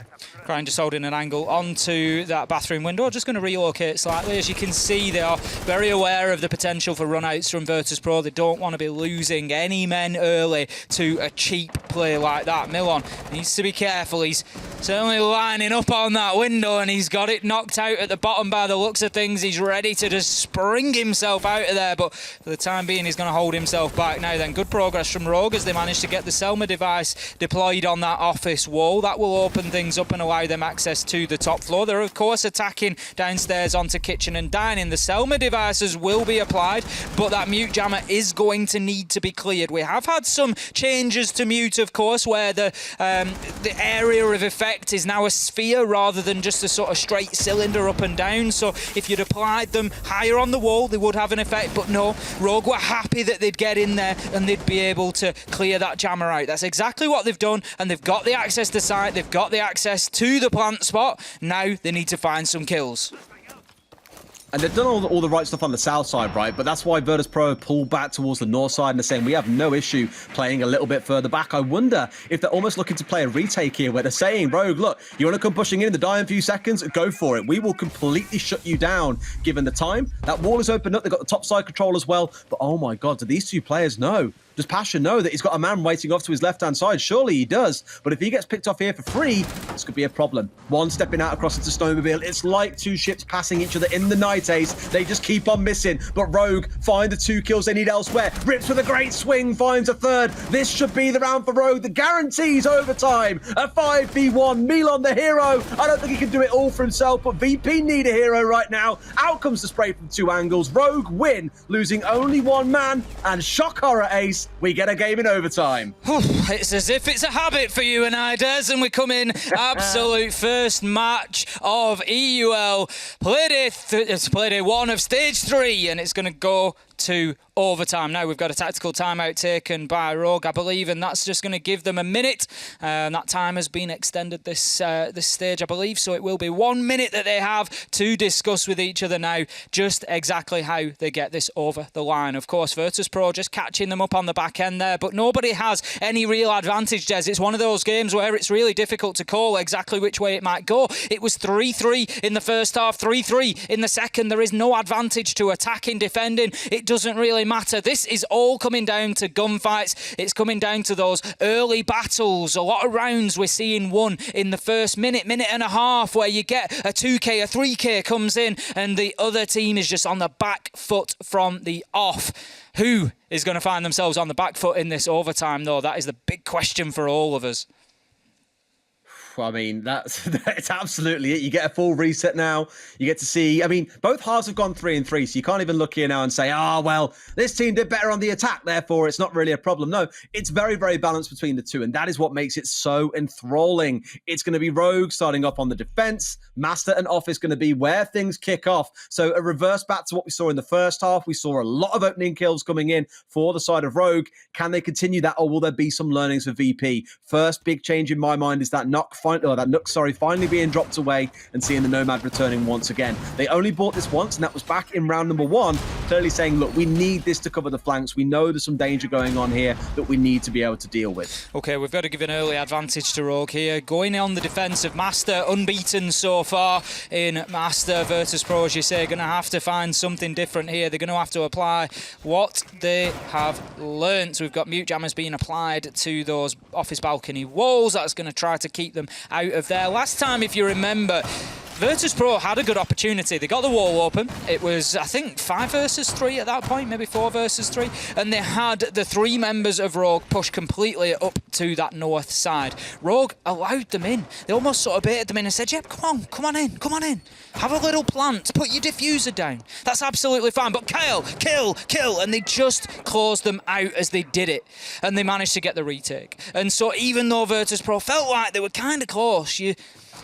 Crane just holding an angle onto that bathroom window. Just going to relocate slightly. As you can see, they are very aware of the potential for run-outs from Virtus.Pro. They don't want to be losing any men early to a cheap play like that. Milon needs to be careful. He's certainly lining up on that window, and he's got it knocked out at the bottom by the looks of things. He's ready to just spring himself out of there, but for the time being, he's going to hold himself back now. Then good progress from Rogue as they managed to get the Selma device deployed on that office wall. That will open things up and allow them access to the top floor. They're of course attacking downstairs onto kitchen and dining. The Selma devices will be applied, but that mute jammer is going to need to be cleared. We have had some changes to mute, of course, where the area of effect is now a sphere rather than just a sort of straight cylinder up and down. So if you'd applied them higher on the wall, they would have an effect, but no, Rogue were happy that they'd get in there and they'd be able to clear that jammer out. That's exactly what they've done, and they've got the access to site, they've got the access to the plant spot. Now they need to find some kills. And they've done all the right stuff on the south side, right? But that's why Virtus.Pro pulled back towards the north side and they're saying we have no issue playing a little bit further back. I wonder if they're almost looking to play a retake here where they're saying, Rogue, look, you want to come pushing in the dying few seconds? Go for it. We will completely shut you down given the time. That wall is opened up. They've got the top side control as well. But oh my God, do these two players know? Does Pasha know that he's got a man waiting off to his left-hand side? Surely he does. But if he gets picked off here for free, this could be a problem. One stepping out across into Snowmobile. It's like two ships passing each other in the night, Ace. They just keep on missing. But Rogue find the 2 kills they need elsewhere. Rips with a great swing, finds a third. This should be the round for Rogue that guarantees overtime. A 5v1. Milon the hero. I don't think he can do it all for himself, but VP need a hero right now. Out comes the spray from 2 angles. Rogue win, losing only 1 man. And shock horror, Ace, we get a game in overtime. It's as if it's a habit for you and I, Des, and we come in absolute first match of EUL. Playday 1 of stage 3, and it's going to go to overtime. Now we've got a tactical timeout taken by Rogue, I believe, and that's just going to give them a minute. That time has been extended this stage, I believe, so it will be 1 minute that they have to discuss with each other now just exactly how they get this over the line. Of course, Virtus.Pro just catching them up on the back end there, but nobody has any real advantage, Des. It's one of those games where it's really difficult to call exactly which way it might go. It was 3-3 in the first half, 3-3 in the second. There is no advantage to attacking, defending. It doesn't really matter. This is all coming down to gunfights. It's coming down to those early battles. A lot of rounds we're seeing won in the first minute and a half, where you get a 2k, a 3k comes in and the other team is just on the back foot from the off. Who is going to find themselves on the back foot in this overtime, though? That is the big question for all of us. I mean, that's absolutely it. You get a full reset now. You get to see, I mean, both halves have gone 3-3, so you can't even look here now and say, well, this team did better on the attack, therefore it's not really a problem. No, it's very, very balanced between the two, and that is what makes it so enthralling. It's going to be Rogue starting up on the defense. Master and Off is going to be where things kick off. So a reverse back to what we saw in the first half. We saw a lot of opening kills coming in for the side of Rogue. Can they continue that, or will there be some learnings for VP? First big change in my mind is that Nook finally being dropped away and seeing the Nomad returning once again. They only bought this once, and that was back in round number 1. clearly saying, look, we need this to cover the flanks. We know there's some danger going on here that we need to be able to deal with. Okay, we've got to give an early advantage to Rogue here. Going on the defensive, Master unbeaten so far in Master. Virtus.Pro, as you say, going to have to find something different here. They're going to have to apply what they have learnt. We've got mute jammers being applied to those office balcony walls. That's going to try to keep them out of there. Last time, if you remember, Virtus.Pro had a good opportunity. They got the wall open. It was, I think, 5 versus 3 at that point, maybe 4 versus 3. And they had the 3 members of Rogue push completely up to that north side. Rogue allowed them in. They almost sort of baited them in and said, yep, come on in. Have a little plant. Put your diffuser down. That's absolutely fine. But kill. And they just closed them out as they did it. And they managed to get the retake. And so even though Virtus.Pro felt like they were kind of close, you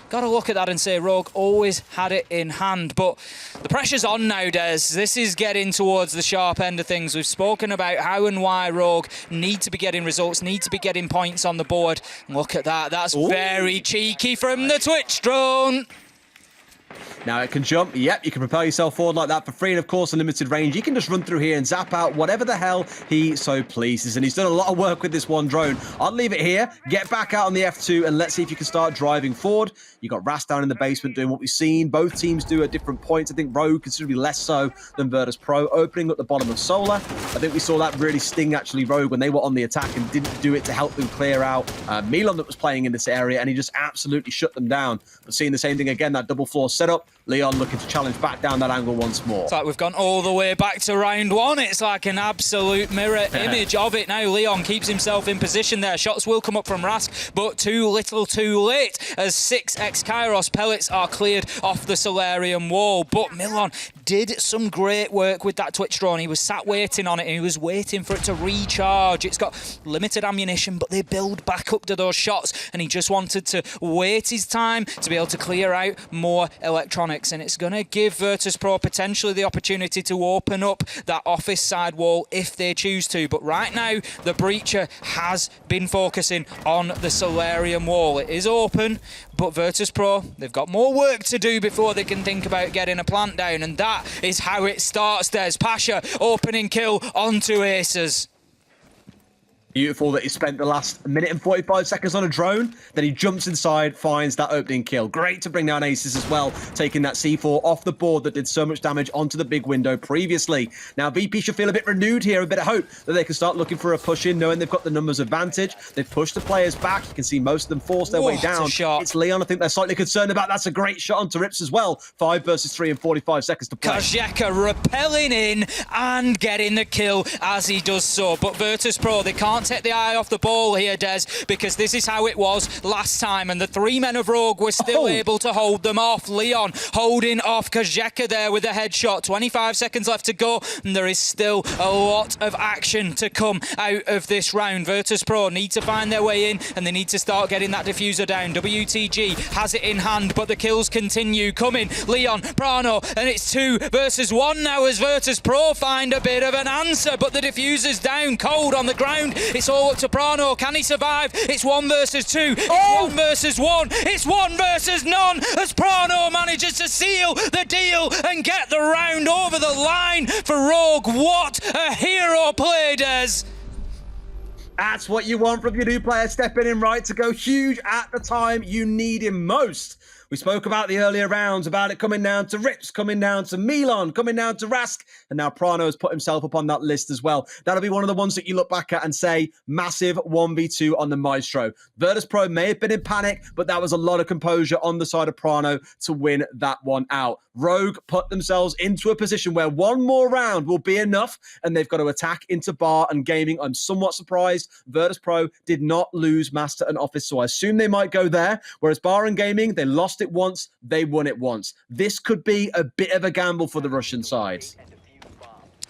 got to look at that and say Rogue always had it in hand. But the pressure's on now, Des. This is getting towards the sharp end of things. We've spoken about how and why Rogue need to be getting results, need to be getting points on the board. Look at that. That's very cheeky from the Twitch drone. Now it can jump. Yep, you can propel yourself forward like that for free, and of course, unlimited range. You can just run through here and zap out whatever the hell he so pleases. And he's done a lot of work with this one drone. I'll leave it here, get back out on the F2, and let's see if you can start driving forward. You got Rast down in the basement doing what we've seen. Both teams do at different points. I think Rogue considerably less so than Virtus.Pro, opening up the bottom of Solar. I think we saw that really sting actually Rogue when they were on the attack and didn't do it to help them clear out Milan that was playing in this area, and he just absolutely shut them down. But seeing the same thing again, that double floor setup, Leon looking to challenge back down that angle once more. It's like we've gone all the way back to round 1. It's like an absolute mirror image of it now. Leon keeps himself in position there. Shots will come up from Rask, but too little too late as 6 X-Kairos pellets are cleared off the Solarium wall. But Milan did some great work with that Twitch drone. He was sat waiting on it and he was waiting for it to recharge. It's got limited ammunition, but they build back up to those shots, and he just wanted to wait his time to be able to clear out more electronics. And it's going to give Virtus.Pro potentially the opportunity to open up that office side wall if they choose to. But right now, the Breacher has been focusing on the Solarium wall. It is open, but Virtus.Pro, they've got more work to do before they can think about getting a plant down. And that is how it starts. There's Pasha, opening kill onto Aces. Beautiful that he spent the last minute and 45 seconds on a drone. Then he jumps inside, finds that opening kill. Great to bring down Aces as well, taking that C4 off the board that did so much damage onto the big window previously. Now, VP should feel a bit renewed here, a bit of hope that they can start looking for a push in, knowing they've got the numbers advantage. They've pushed the players back. You can see most of them force their way down. It's Leon, I think they're slightly concerned about. That's a great shot onto Rips as well. 5 versus 3 and 45 seconds to play. Kajeka rappelling in and getting the kill as he does so. But Virtus.Pro, they can't take the eye off the ball here, Des, because this is how it was last time, and the 3 men of Rogue were still able to hold them off. Leon holding off Kajeka there with a headshot. 25 seconds left to go, and there is still a lot of action to come out of this round. Virtus.Pro need to find their way in, and they need to start getting that diffuser down. WTG has it in hand, but the kills continue coming. Leon, Prano, and it's 2 versus 1 now as Virtus.Pro find a bit of an answer, but the diffuser's down cold on the ground. It's all up to Prano. Can he survive? It's 1 versus 2. It's 1 versus 1. It's 1 versus none as Prano manages to seal the deal and get the round over the line for Rogue. What a hero play, Des. That's what you want from your new player, stepping in right to go huge at the time you need him most. We spoke about the earlier rounds, about it coming down to Rips, coming down to Milan, coming down to Rask, and now Prano has put himself up on that list as well. That'll be one of the ones that you look back at and say, massive 1v2 on the Maestro. Virtus.Pro may have been in panic, but that was a lot of composure on the side of Prano to win that one out. Rogue put themselves into a position where one more round will be enough, and they've got to attack into Bar and Gaming. I'm somewhat surprised Virtus.Pro did not lose Master and Office, so I assume they might go there, whereas Bar and Gaming, they lost it once, they won it once. This could be a bit of a gamble for the Russian side.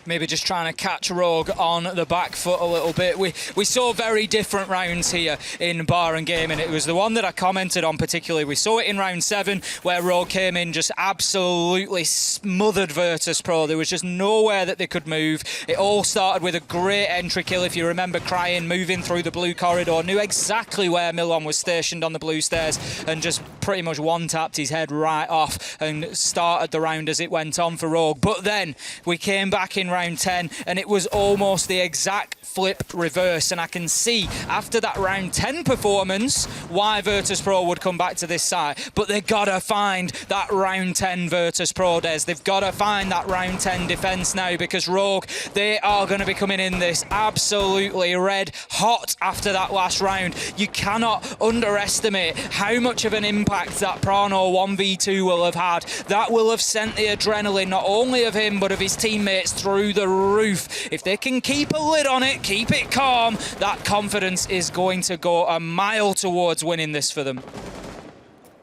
Maybe just trying to catch Rogue on the back foot a little bit. We saw very different rounds here in Bar and Gaming. It was the one that I commented on particularly. We saw it in round 7 where Rogue came in, just absolutely smothered Virtus.Pro. There was just nowhere that they could move. It all started with a great entry kill. If you remember, Crying moving through the blue corridor, knew exactly where Milan was stationed on the blue stairs and just pretty much one-tapped his head right off and started the round as it went on for Rogue. But then we came back in round 10 and it was almost the exact flip reverse, and I can see after that round 10 performance why Virtus.Pro would come back to this side. But they gotta find that round 10 Virtus.Pro, Des. They've gotta find that round 10 defense now, because Rogue, they are going to be coming in this absolutely red hot after that last round. You cannot underestimate how much of an impact that Prano 1v2 will have had. That will have sent the adrenaline not only of him but of his teammates through the roof. If they can keep a lid on it, keep it calm, that confidence is going to go a mile towards winning this for them.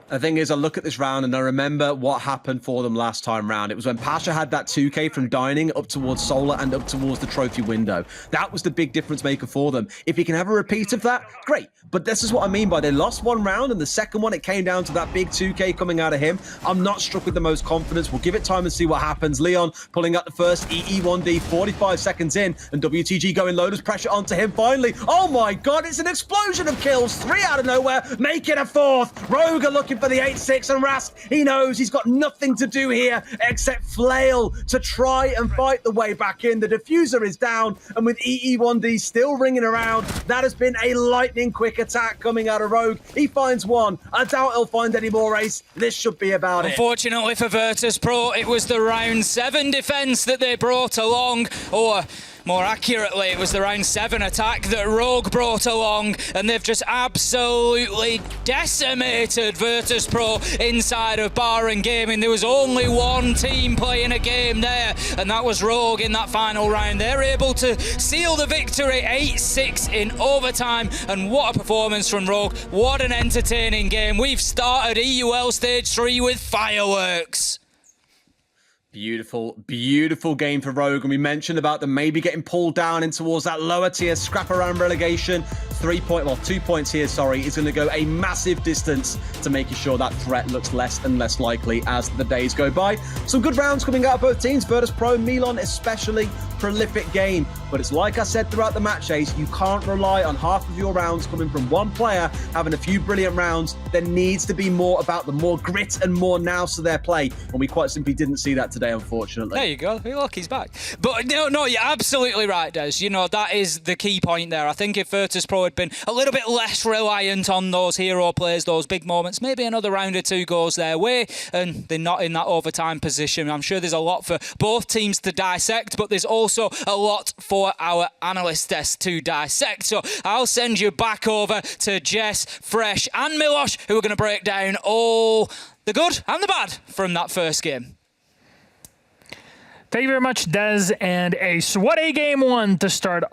The thing is, I look at this round and I remember what happened for them last time round. It was when Pasha had that 2K from Dining up towards Solar and up towards the trophy window. That was the big difference maker for them. If he can have a repeat of that, great. But this is what I mean by they lost one round, and the second one, it came down to that big 2K coming out of him. I'm not struck with the most confidence. We'll give it time and see what happens. Leon pulling out the first EE1D 45 seconds in, and WTG going low. There's pressure onto him finally. Oh my God, it's an explosion of kills. 3 out of nowhere, make it a 4th. Rogue are looking for the 8-6, and Rask, he knows he's got nothing to do here except flail to try and fight the way back in. The diffuser is down, and with EE1D still ringing around, that has been a lightning quick attack coming out of Rogue. He finds one. I doubt he'll find any more, Ace. This should be about it. Unfortunately for Virtus.Pro, it was the round 7 defense that they brought along, or more accurately, it was the round 7 attack that Rogue brought along, and they've just absolutely decimated Virtus.Pro inside of Bahrain Gaming. There was only one team playing a game there, and that was Rogue in that final round. They're able to seal the victory 8-6 in overtime, and what a performance from Rogue. What an entertaining game. We've started EUL Stage 3 with fireworks. Beautiful, beautiful game for Rogue. And we mentioned about them maybe getting pulled down in towards that lower tier, scrap around relegation. 2 points here, sorry, is going to go a massive distance to making sure that threat looks less and less likely as the days go by. Some good rounds coming out of both teams. Virtus.Pro, Milan especially, prolific game. But it's like I said throughout the match, Ace, you can't rely on half of your rounds coming from one player having a few brilliant rounds. There needs to be more about the more grit and more nous to their play. And we quite simply didn't see that today, unfortunately. There you go. Look, he's back. But no, you're absolutely right, Des. You know, that is the key point there. I think if Virtus.Pro had been a little bit less reliant on those hero plays, those big moments, maybe another round or two goes their way, and they're not in that overtime position. I'm sure there's a lot for both teams to dissect, but there's also a lot for our analyst desk to dissect. So I'll send you back over to Jess, Fresh, and Milosh, who are going to break down all the good and the bad from that first game. Thank you very much, Des and Ace. What a game one to start off.